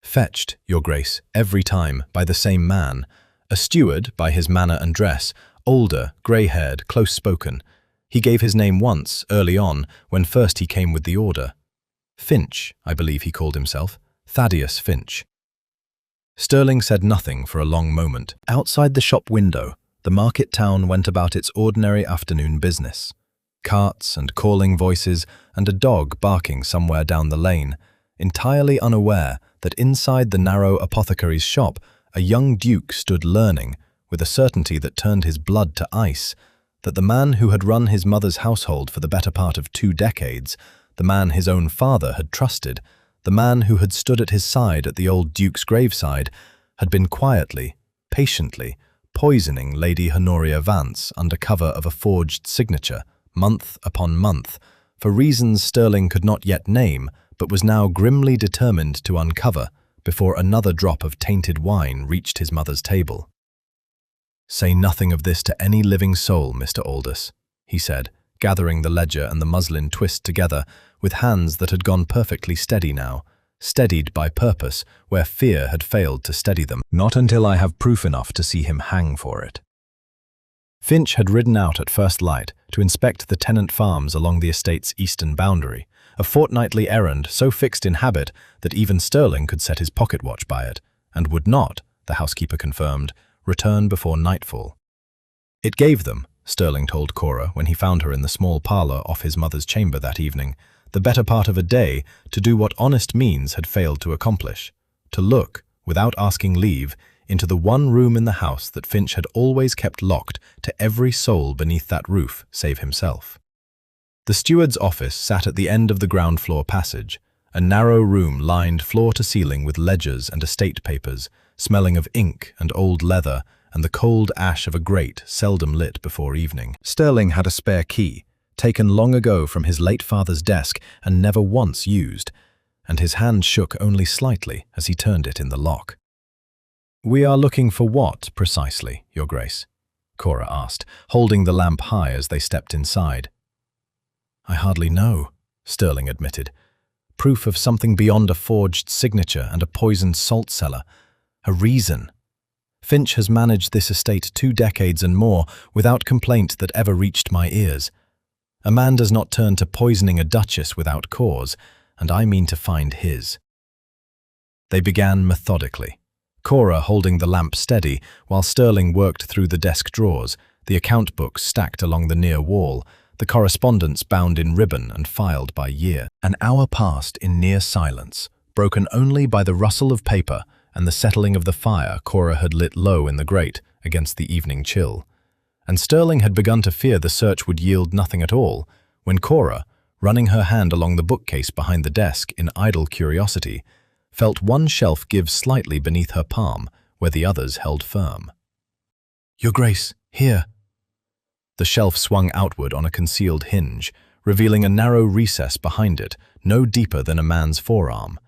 "Fetched, Your Grace, every time, by the same man. A steward, by his manner and dress, older, grey-haired, close-spoken. He gave his name once, early on, when first he came with the order. Finch, I believe he called himself. Thaddeus Finch. Sterling said nothing for a long moment. Outside the shop window, the market town went about its ordinary afternoon business. Carts and calling voices and a dog barking somewhere down the lane, entirely unaware that inside the narrow apothecary's shop a young duke stood learning, with a certainty that turned his blood to ice, that the man who had run his mother's household for the better part of 2 decades, the man his own father had trusted, the man who had stood at his side at the old duke's graveside, had been quietly, patiently, poisoning Lady Honoria Vance under cover of a forged signature, month upon month, for reasons Sterling could not yet name, but was now grimly determined to uncover before another drop of tainted wine reached his mother's table. "Say nothing of this to any living soul, Mr. Aldous," he said, gathering the ledger and the muslin twist together with hands that had gone perfectly steady now, steadied by purpose where fear had failed to steady them. "Not until I have proof enough to see him hang for it." Finch had ridden out at first light to inspect the tenant farms along the estate's eastern boundary, a fortnightly errand so fixed in habit that even Sterling could set his pocket watch by it, and would not, the housekeeper confirmed, return before nightfall. It gave them, Sterling told Cora when he found her in the small parlour off his mother's chamber that evening, the better part of a day to do what honest means had failed to accomplish, to look, without asking leave, into the one room in the house that Finch had always kept locked to every soul beneath that roof save himself. The steward's office sat at the end of the ground floor passage, a narrow room lined floor to ceiling with ledgers and estate papers, smelling of ink and old leather and the cold ash of a grate seldom lit before evening. Sterling had a spare key, taken long ago from his late father's desk and never once used, and his hand shook only slightly as he turned it in the lock. "We are looking for what, precisely, Your Grace?" Cora asked, holding the lamp high as they stepped inside. "I hardly know," Sterling admitted. "Proof of something beyond a forged signature and a poisoned salt cellar. A reason. Finch has managed this estate 2 decades and more without complaint that ever reached my ears. A man does not turn to poisoning a duchess without cause, and I mean to find his." They began methodically, Cora holding the lamp steady while Sterling worked through the desk drawers, the account books stacked along the near wall, the correspondence bound in ribbon and filed by year. An hour passed in near silence, broken only by the rustle of paper and the settling of the fire Cora had lit low in the grate against the evening chill. And Sterling had begun to fear the search would yield nothing at all, when Cora, running her hand along the bookcase behind the desk in idle curiosity, felt one shelf give slightly beneath her palm, where the others held firm. "Your Grace, here." The shelf swung outward on a concealed hinge, revealing a narrow recess behind it, no deeper than a man's forearm,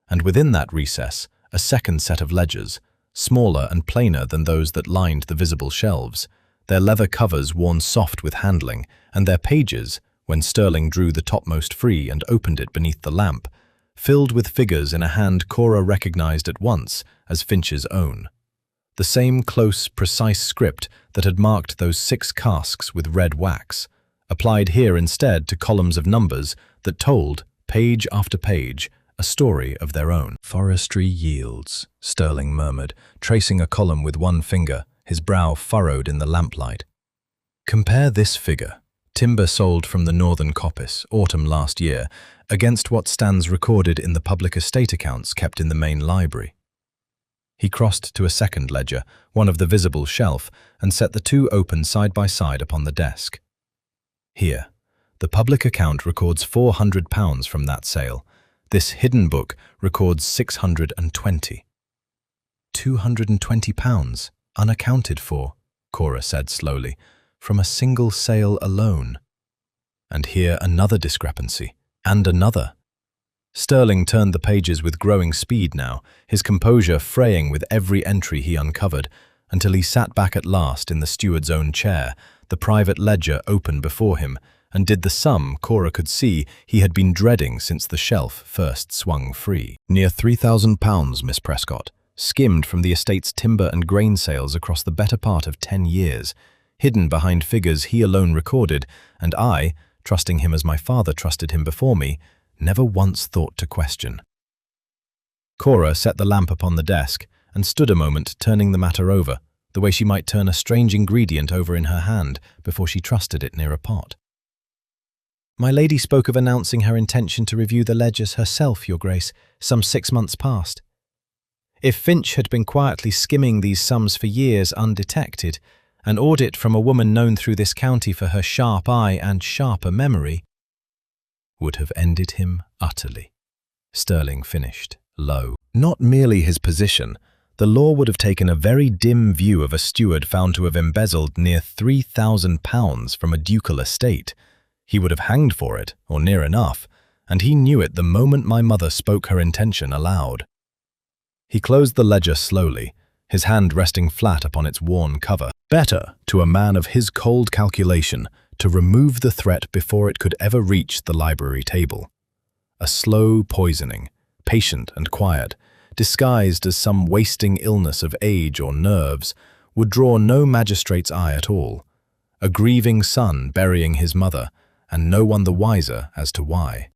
and within that recess, a second set of ledgers, smaller and plainer than those that lined the visible shelves, their leather covers worn soft with handling, and their pages, when Sterling drew the topmost free and opened it beneath the lamp, filled with figures in a hand Cora recognized at once as Finch's own. The same close, precise script that had marked those 6 casks with red wax, applied here instead to columns of numbers that told, page after page, a story of their own. "Forestry yields," Sterling murmured, tracing a column with one finger, his brow furrowed in the lamplight. "Compare this figure, timber sold from the northern coppice, autumn last year, against what stands recorded in the public estate accounts kept in the main library." He crossed to a second ledger, one of the visible shelf, and set the 2 open side by side upon the desk. "Here, the public account records £400 from that sale. This hidden book records 620. £220, unaccounted for," Cora said slowly, "from a single sale alone. And here another discrepancy, and another." Sterling turned the pages with growing speed now, his composure fraying with every entry he uncovered, until he sat back at last in the steward's own chair, the private ledger open before him, and did the sum Cora could see he had been dreading since the shelf first swung free. "Near £3,000, Miss Prescott, skimmed from the estate's timber and grain sales across the better part of 10 years. hidden behind figures he alone recorded, and I, trusting him as my father trusted him before me, never once thought to question. Cora set the lamp upon the desk and stood a moment turning the matter over, the way she might turn a strange ingredient over in her hand before she trusted it near a pot. "My lady spoke of announcing her intention to review the ledgers herself, Your Grace, some 6 months past. If Finch had been quietly skimming these sums for years undetected, an audit from a woman known through this county for her sharp eye and sharper memory would have ended him utterly," Sterling finished, low. Not merely his position, the law would have taken a very dim view of a steward found to have embezzled near £3,000 from a ducal estate. He would have hanged for it, or near enough, and he knew it the moment my mother spoke her intention aloud. He closed the ledger slowly, his hand resting flat upon its worn cover. Better, to a man of his cold calculation, to remove the threat before it could ever reach the library table. A slow poisoning, patient and quiet, disguised as some wasting illness of age or nerves, would draw no magistrate's eye at all. A grieving son burying his mother, and no one the wiser as to why.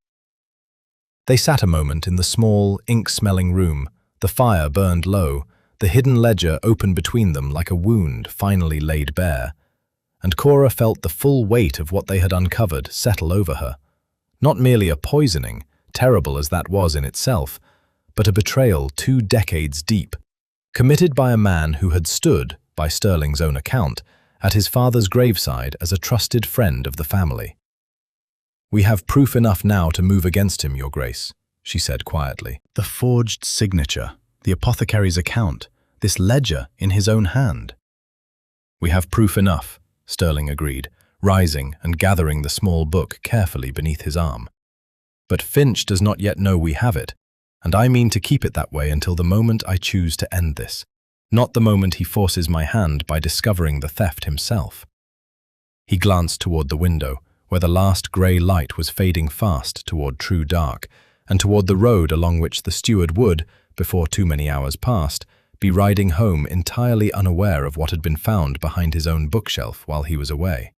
They sat a moment in the small, ink-smelling room. The fire burned low, the hidden ledger open between them like a wound finally laid bare, and Cora felt the full weight of what they had uncovered settle over her. Not merely a poisoning, terrible as that was in itself, but a betrayal 2 decades deep, committed by a man who had stood, by Sterling's own account, at his father's graveside as a trusted friend of the family. "We have proof enough now to move against him, Your Grace," she said quietly. "The forged signature, the apothecary's account, this ledger in his own hand." "We have proof enough," Sterling agreed, rising and gathering the small book carefully beneath his arm. "But Finch does not yet know we have it, and I mean to keep it that way until the moment I choose to end this, not the moment he forces my hand by discovering the theft himself." He glanced toward the window, where the last grey light was fading fast toward true dark, and toward the road along which the steward would, before too many hours passed, be riding home entirely unaware of what had been found behind his own bookshelf while he was away.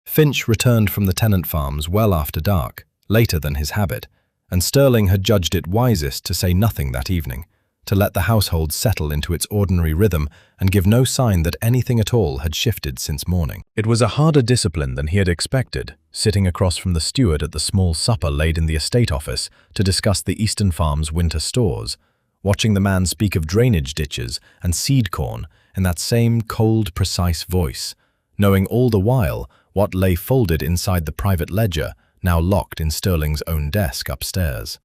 Finch returned from the tenant farms well after dark, later than his habit, and Sterling had judged it wisest to say nothing that evening, to let the household settle into its ordinary rhythm and give no sign that anything at all had shifted since morning. It was a harder discipline than he had expected, sitting across from the steward at the small supper laid in the estate office to discuss the Eastern Farm's winter stores, watching the man speak of drainage ditches and seed corn in that same cold, precise voice, knowing all the while what lay folded inside the private ledger, now locked in Sterling's own desk upstairs.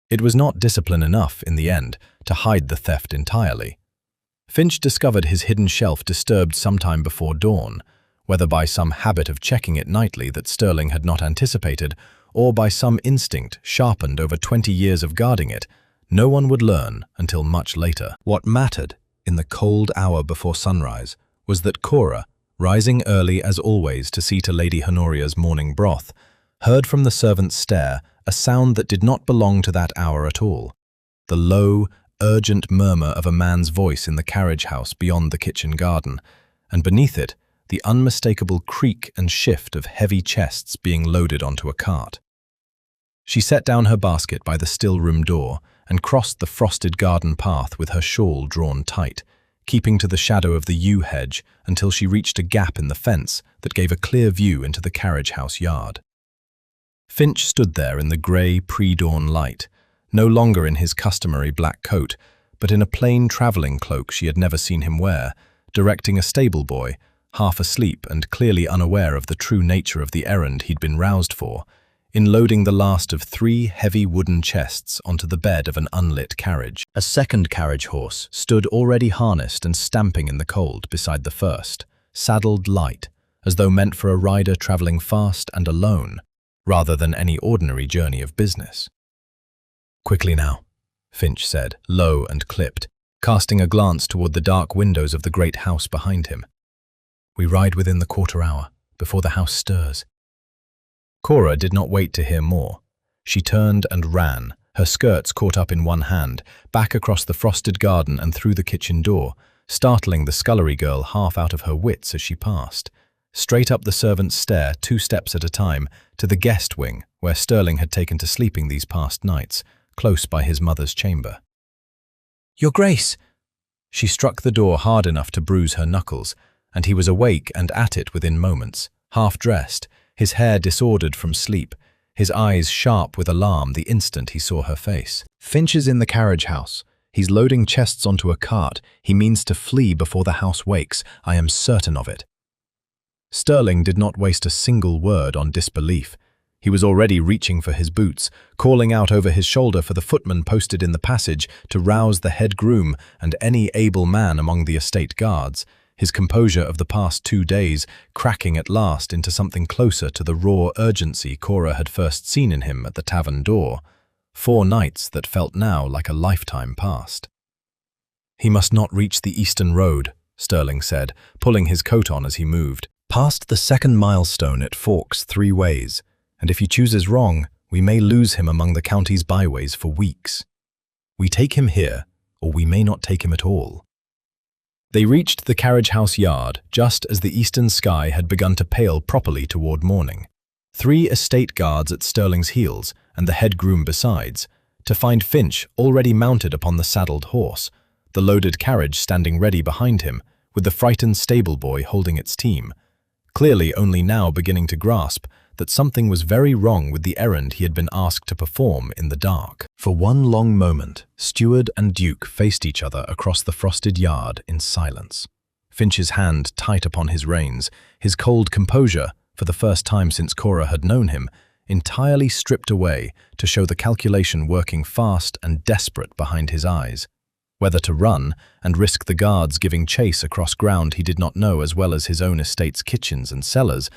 It was not discipline enough, in the end, to hide the theft entirely. Finch discovered his hidden shelf disturbed sometime before dawn, whether by some habit of checking it nightly that Sterling had not anticipated, or by some instinct sharpened over 20 years of guarding it, no one would learn until much later. What mattered, in the cold hour before sunrise, was that Cora, rising early as always to see to Lady Honoria's morning broth, heard from the servant's stair a sound that did not belong to that hour at all, the low, urgent murmur of a man's voice in the carriage house beyond the kitchen garden, and beneath it, the unmistakable creak and shift of heavy chests being loaded onto a cart. She set down her basket by the still room door and crossed the frosted garden path with her shawl drawn tight, keeping to the shadow of the yew hedge until she reached a gap in the fence that gave a clear view into the carriage house yard. Finch stood there in the grey pre-dawn light, no longer in his customary black coat, but in a plain travelling cloak she had never seen him wear, directing a stable boy, half asleep and clearly unaware of the true nature of the errand he'd been roused for, in loading the last of 3 heavy wooden chests onto the bed of an unlit carriage. A second carriage horse stood already harnessed and stamping in the cold beside the first, saddled light, as though meant for a rider travelling fast and alone, rather than any ordinary journey of business. "Quickly now," Finch said, low and clipped, casting a glance toward the dark windows of the great house behind him. "We ride within the quarter hour, before the house stirs." Cora did not wait to hear more. She turned and ran, her skirts caught up in one hand, back across the frosted garden and through the kitchen door, startling the scullery girl half out of her wits as she passed. Straight up the servants' stair, 2 steps at a time, to the guest wing, where Sterling had taken to sleeping these past nights, close by his mother's chamber. "Your Grace!" She struck the door hard enough to bruise her knuckles, and he was awake and at it within moments, half-dressed, his hair disordered from sleep, his eyes sharp with alarm the instant he saw her face. "Finch is in the carriage house. He's loading chests onto a cart. He means to flee before the house wakes. I am certain of it." Sterling did not waste a single word on disbelief. He was already reaching for his boots, calling out over his shoulder for the footman posted in the passage to rouse the head groom and any able man among the estate guards, his composure of the past 2 days cracking at last into something closer to the raw urgency Cora had first seen in him at the tavern door. 4 nights that felt now like a lifetime past. "He must not reach the eastern road," Sterling said, pulling his coat on as he moved. "Past the second milestone it forks 3 ways, and if he chooses wrong, we may lose him among the county's byways for weeks. We take him here, or we may not take him at all." They reached the carriage house yard just as the eastern sky had begun to pale properly toward morning. 3 estate guards at Sterling's heels, and the head groom besides, to find Finch already mounted upon the saddled horse, the loaded carriage standing ready behind him, with the frightened stable boy holding its team, clearly only now beginning to grasp that something was very wrong with the errand he had been asked to perform in the dark. For one long moment, Steward and Duke faced each other across the frosted yard in silence. Finch's hand tight upon his reins, his cold composure, for the first time since Cora had known him, entirely stripped away to show the calculation working fast and desperate behind his eyes. Whether to run and risk the guards giving chase across ground he did not know as well as his own estate's kitchens and cellars,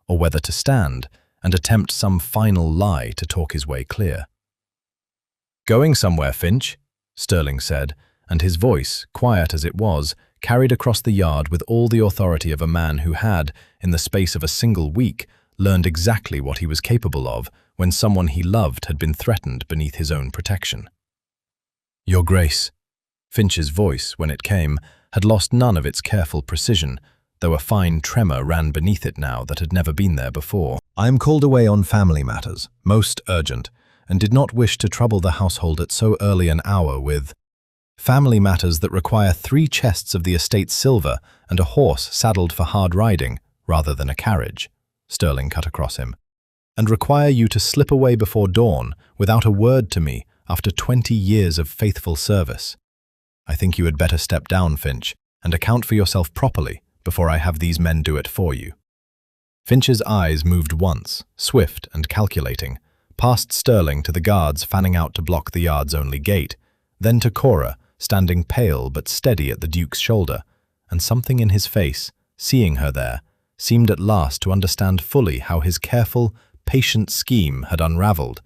or whether to stand and attempt some final lie to talk his way clear. "Going somewhere, Finch?" Sterling said, and his voice, quiet as it was, carried across the yard with all the authority of a man who had, in the space of a single week, learned exactly what he was capable of when someone he loved had been threatened beneath his own protection. "Your Grace." Finch's voice, when it came, had lost none of its careful precision, though a fine tremor ran beneath it now that had never been there before. "I am called away on family matters, most urgent, and did not wish to trouble the household at so early an hour with family matters that require 3 chests of the estate's silver and a horse saddled for hard riding, rather than a carriage," Sterling cut across him, "and require you to slip away before dawn without a word to me after 20 years of faithful service. I think you had better step down, Finch, and account for yourself properly before I have these men do it for you." Finch's eyes moved once, swift and calculating, past Sterling to the guards fanning out to block the yard's only gate, then to Cora, standing pale but steady at the Duke's shoulder, and something in his face, seeing her there, seemed at last to understand fully how his careful, patient scheme had unraveled,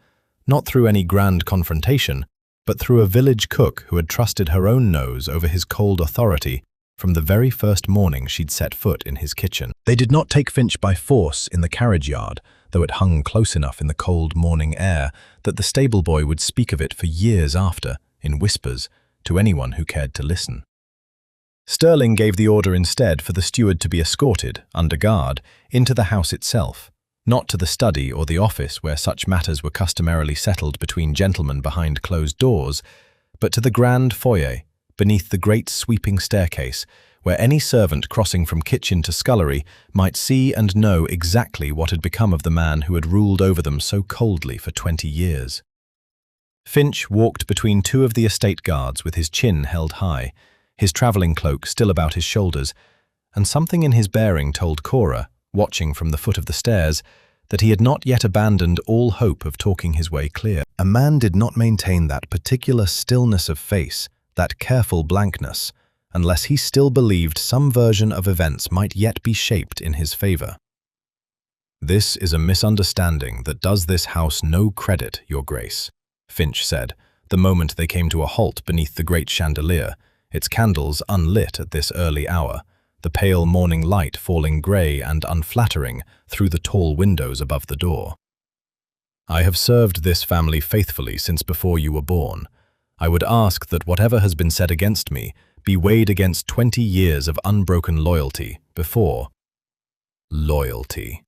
not through any grand confrontation, but through a village cook who had trusted her own nose over his cold authority from the very first morning she'd set foot in his kitchen. They did not take Finch by force in the carriage yard, though it hung close enough in the cold morning air that the stable boy would speak of it for years after, in whispers, to anyone who cared to listen. Sterling gave the order instead for the steward to be escorted, under guard, into the house itself, not to the study or the office where such matters were customarily settled between gentlemen behind closed doors, but to the grand foyer, beneath the great sweeping staircase, where any servant crossing from kitchen to scullery might see and know exactly what had become of the man who had ruled over them so coldly for 20 years. Finch walked between 2 of the estate guards with his chin held high, his travelling cloak still about his shoulders, and something in his bearing told Cora, watching from the foot of the stairs, that he had not yet abandoned all hope of talking his way clear. A man did not maintain that particular stillness of face, that careful blankness, unless he still believed some version of events might yet be shaped in his favor. "This is a misunderstanding that does this house no credit, Your Grace," Finch said, the moment they came to a halt beneath the great chandelier, its candles unlit at this early hour, the pale morning light falling grey and unflattering through the tall windows above the door. "I have served this family faithfully since before you were born. I would ask that whatever has been said against me be weighed against 20 years of unbroken loyalty before loyalty.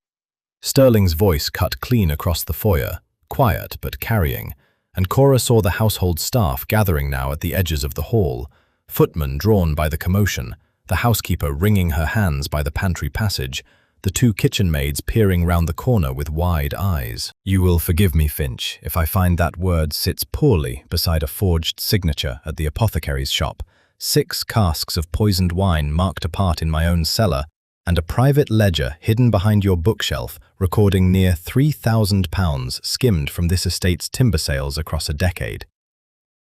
Sterling's voice cut clean across the foyer, quiet but carrying, and Cora saw the household staff gathering now at the edges of the hall, footmen drawn by the commotion, the housekeeper wringing her hands by the pantry passage, the two kitchen maids peering round the corner with wide eyes. You will forgive me, Finch, if I find that word sits poorly beside a forged signature at the apothecary's shop, 6 casks of poisoned wine marked apart in my own cellar, and a private ledger hidden behind your bookshelf recording near £3,000 skimmed from this estate's timber sales across a decade.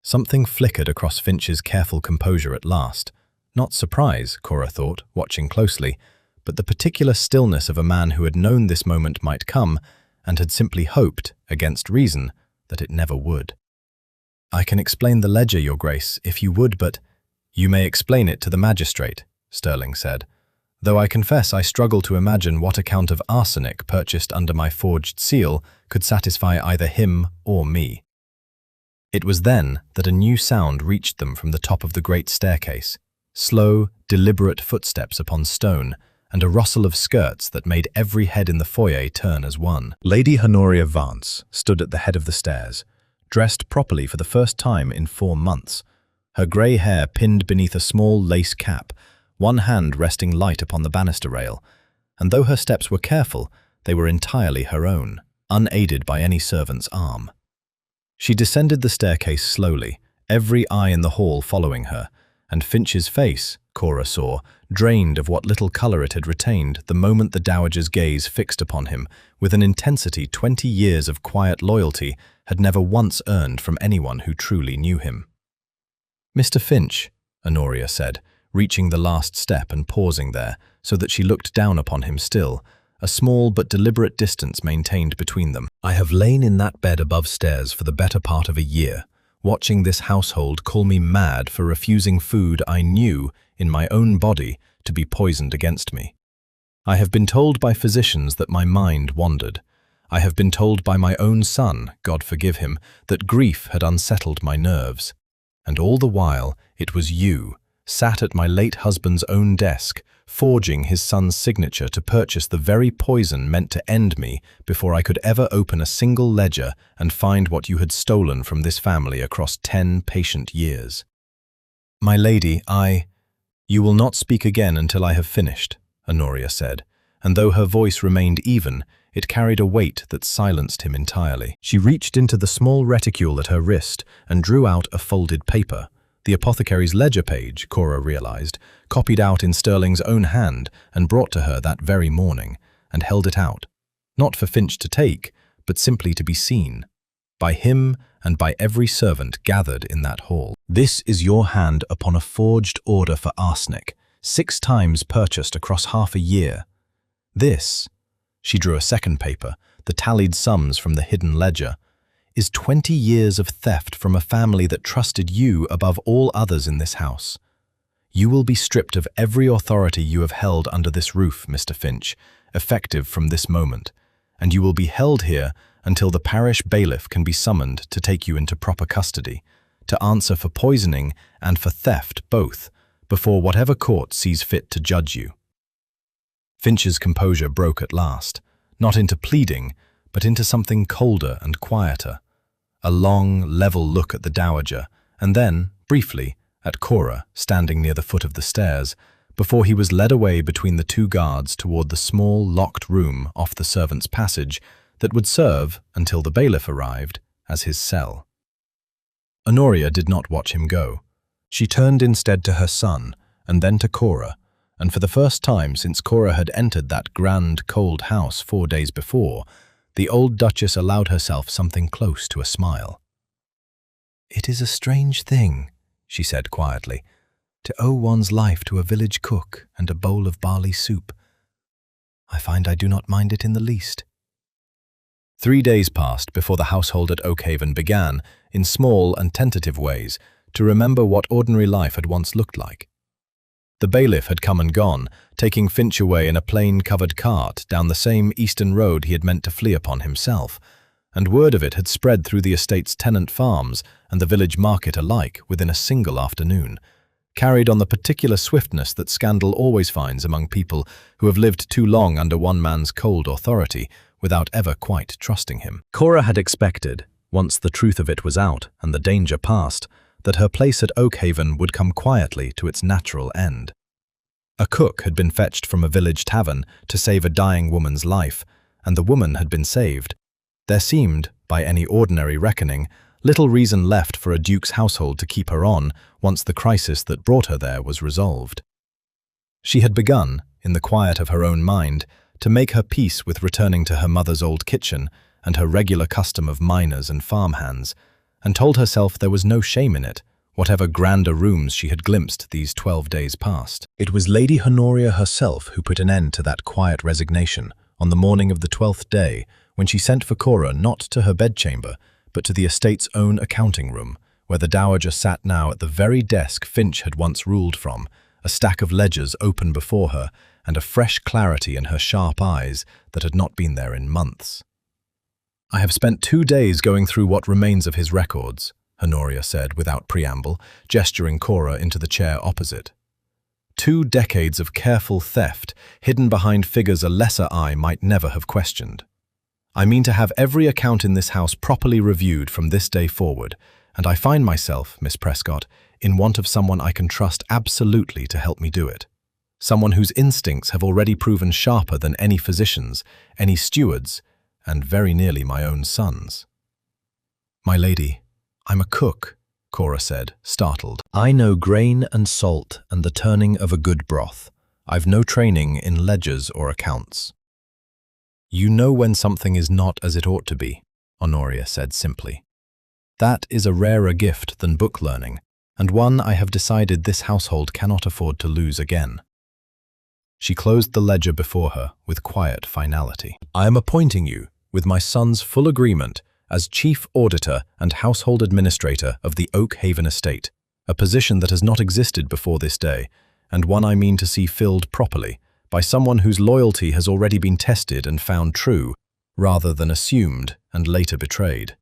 Something flickered across Finch's careful composure at last. Not surprise, Cora thought, watching closely, but the particular stillness of a man who had known this moment might come and had simply hoped, against reason, that it never would. I can explain the ledger, Your Grace, if you would, but you may explain it to the magistrate, Sterling said, though I confess I struggle to imagine what account of arsenic purchased under my forged seal could satisfy either him or me. It was then that a new sound reached them from the top of the great staircase, slow, deliberate footsteps upon stone, and a rustle of skirts that made every head in the foyer turn as one. Lady Honoria Vance stood at the head of the stairs, dressed properly for the first time in 4 months, her grey hair pinned beneath a small lace cap, one hand resting light upon the banister rail, and though her steps were careful, they were entirely her own, unaided by any servant's arm. She descended the staircase slowly, every eye in the hall following her, and Finch's face, Cora saw, drained of what little colour it had retained the moment the dowager's gaze fixed upon him, with an intensity 20 years of quiet loyalty had never once earned from anyone who truly knew him. Mr. Finch, Honoria said, reaching the last step and pausing there, so that she looked down upon him still, a small but deliberate distance maintained between them. I have lain in that bed above stairs for the better part of a year, watching this household call me mad for refusing food I knew, in my own body, to be poisoned against me. I have been told by physicians that my mind wandered. I have been told by my own son, God forgive him, that grief had unsettled my nerves. And all the while, it was you, sat at my late husband's own desk, forging his son's signature to purchase the very poison meant to end me before I could ever open a single ledger and find what you had stolen from this family across 10 patient years. My lady, You will not speak again until I have finished, Honoria said, and though her voice remained even, it carried a weight that silenced him entirely. She reached into the small reticule at her wrist and drew out a folded paper. The apothecary's ledger page, Cora realized, copied out in Sterling's own hand and brought to her that very morning, and held it out, not for Finch to take, but simply to be seen, by him and by every servant gathered in that hall. This is your hand upon a forged order for arsenic, 6 times purchased across half a year. This, she drew a second paper, the tallied sums from the hidden ledger, is 20 years of theft from a family that trusted you above all others in this house. You will be stripped of every authority you have held under this roof, Mr. Finch, effective from this moment, and you will be held here until the parish bailiff can be summoned to take you into proper custody, to answer for poisoning and for theft both, before whatever court sees fit to judge you. Finch's composure broke at last, not into pleading, but into something colder and quieter. A long, level look at the dowager, and then, briefly, at Cora, standing near the foot of the stairs, before he was led away between the 2 guards toward the small, locked room off the servants' passage that would serve, until the bailiff arrived, as his cell. Honoria did not watch him go. She turned instead to her son, and then to Cora, and for the first time since Cora had entered that grand, cold house 4 days before, the old Duchess allowed herself something close to a smile. "It is a strange thing," she said quietly, "to owe one's life to a village cook and a bowl of barley soup. I find I do not mind it in the least." 3 days passed before the household at Oakhaven began, in small and tentative ways, to remember what ordinary life had once looked like. The bailiff had come and gone, taking Finch away in a plain-covered cart down the same eastern road he had meant to flee upon himself, and word of it had spread through the estate's tenant farms and the village market alike within a single afternoon, carried on the particular swiftness that scandal always finds among people who have lived too long under one man's cold authority without ever quite trusting him. Cora had expected, once the truth of it was out and the danger past, that her place at Oakhaven would come quietly to its natural end. A cook had been fetched from a village tavern to save a dying woman's life, and the woman had been saved. There seemed, by any ordinary reckoning, little reason left for a duke's household to keep her on once the crisis that brought her there was resolved. She had begun, in the quiet of her own mind, to make her peace with returning to her mother's old kitchen and her regular custom of miners and farmhands, and told herself there was no shame in it, whatever grander rooms she had glimpsed these 12 days past. It was Lady Honoria herself who put an end to that quiet resignation on the morning of the 12th day, when she sent for Cora not to her bedchamber, but to the estate's own accounting room, where the dowager sat now at the very desk Finch had once ruled from, a stack of ledgers open before her, and a fresh clarity in her sharp eyes that had not been there in months. "I have spent 2 days going through what remains of his records," Honoria said without preamble, gesturing Cora into the chair opposite. 2 decades of careful theft, hidden behind figures a lesser eye might never have questioned. "I mean to have every account in this house properly reviewed from this day forward, and I find myself, Miss Prescott, in want of someone I can trust absolutely to help me do it. Someone whose instincts have already proven sharper than any physician's, any steward's, and very nearly my own son's." "My lady, I'm a cook," Cora said, startled. "I know grain and salt and the turning of a good broth. I've no training in ledgers or accounts." "You know when something is not as it ought to be," Honoria said simply. "That is a rarer gift than book learning, and one I have decided this household cannot afford to lose again." She closed the ledger before her with quiet finality. "I am appointing you, with my son's full agreement, as Chief Auditor and Household Administrator of the Oakhaven Estate, a position that has not existed before this day, and one I mean to see filled properly, by someone whose loyalty has already been tested and found true, rather than assumed and later betrayed."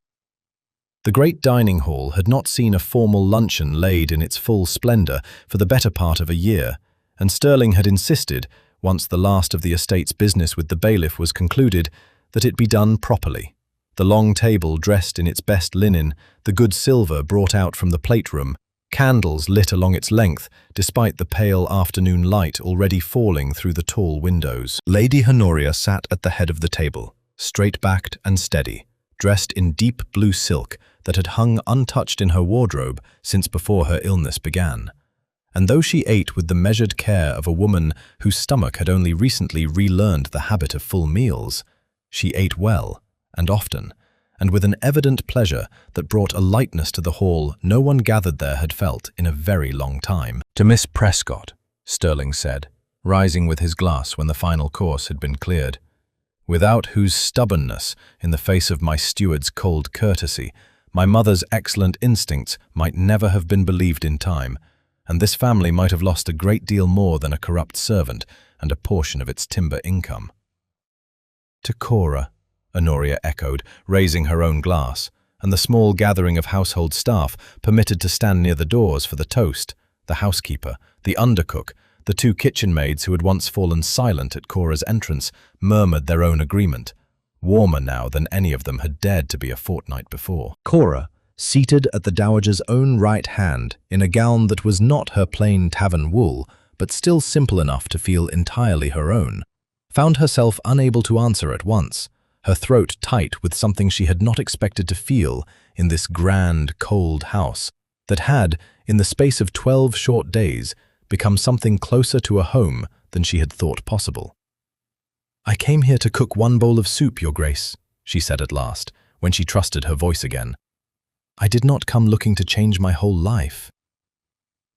The great dining hall had not seen a formal luncheon laid in its full splendor for the better part of a year, and Sterling had insisted, once the last of the estate's business with the bailiff was concluded, that it be done properly. The long table dressed in its best linen, the good silver brought out from the plate room, candles lit along its length, despite the pale afternoon light already falling through the tall windows. Lady Honoria sat at the head of the table, straight-backed and steady, dressed in deep blue silk that had hung untouched in her wardrobe since before her illness began. And though she ate with the measured care of a woman whose stomach had only recently relearned the habit of full meals, she ate well, and often, and with an evident pleasure that brought a lightness to the hall no one gathered there had felt in a very long time. "To Miss Prescott," Sterling said, rising with his glass when the final course had been cleared, "without whose stubbornness, in the face of my steward's cold courtesy, my mother's excellent instincts might never have been believed in time, and this family might have lost a great deal more than a corrupt servant and a portion of its timber income." "To Cora," Honoria echoed, raising her own glass, and the small gathering of household staff permitted to stand near the doors for the toast, the housekeeper, the undercook, the 2 kitchen maids who had once fallen silent at Cora's entrance, murmured their own agreement, warmer now than any of them had dared to be a fortnight before. Cora, seated at the dowager's own right hand, in a gown that was not her plain tavern wool, but still simple enough to feel entirely her own, found herself unable to answer at once, her throat tight with something she had not expected to feel in this grand, cold house that had, in the space of 12 short days, become something closer to a home than she had thought possible. "I came here to cook 1 bowl of soup, Your Grace," she said at last, when she trusted her voice again. "I did not come looking to change my whole life."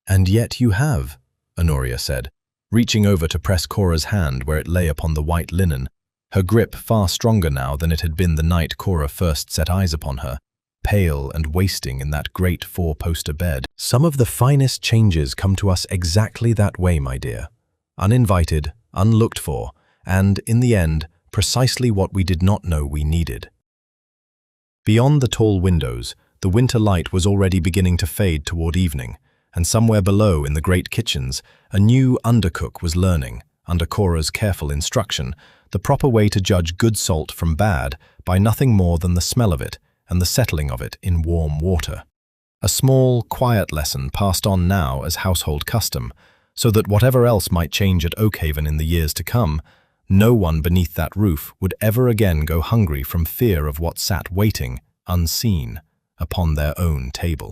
"And yet you have," Honoria said, reaching over to press Cora's hand where it lay upon the white linen, her grip far stronger now than it had been the night Cora first set eyes upon her, pale and wasting in that great 4-poster bed. "Some of the finest changes come to us exactly that way, my dear. Uninvited, unlooked for, and, in the end, precisely what we did not know we needed." Beyond the tall windows, the winter light was already beginning to fade toward evening, and somewhere below in the great kitchens, a new undercook was learning, under Cora's careful instruction, the proper way to judge good salt from bad by nothing more than the smell of it and the settling of it in warm water. A small, quiet lesson passed on now as household custom, so that whatever else might change at Oakhaven in the years to come, no one beneath that roof would ever again go hungry from fear of what sat waiting, unseen, upon their own table.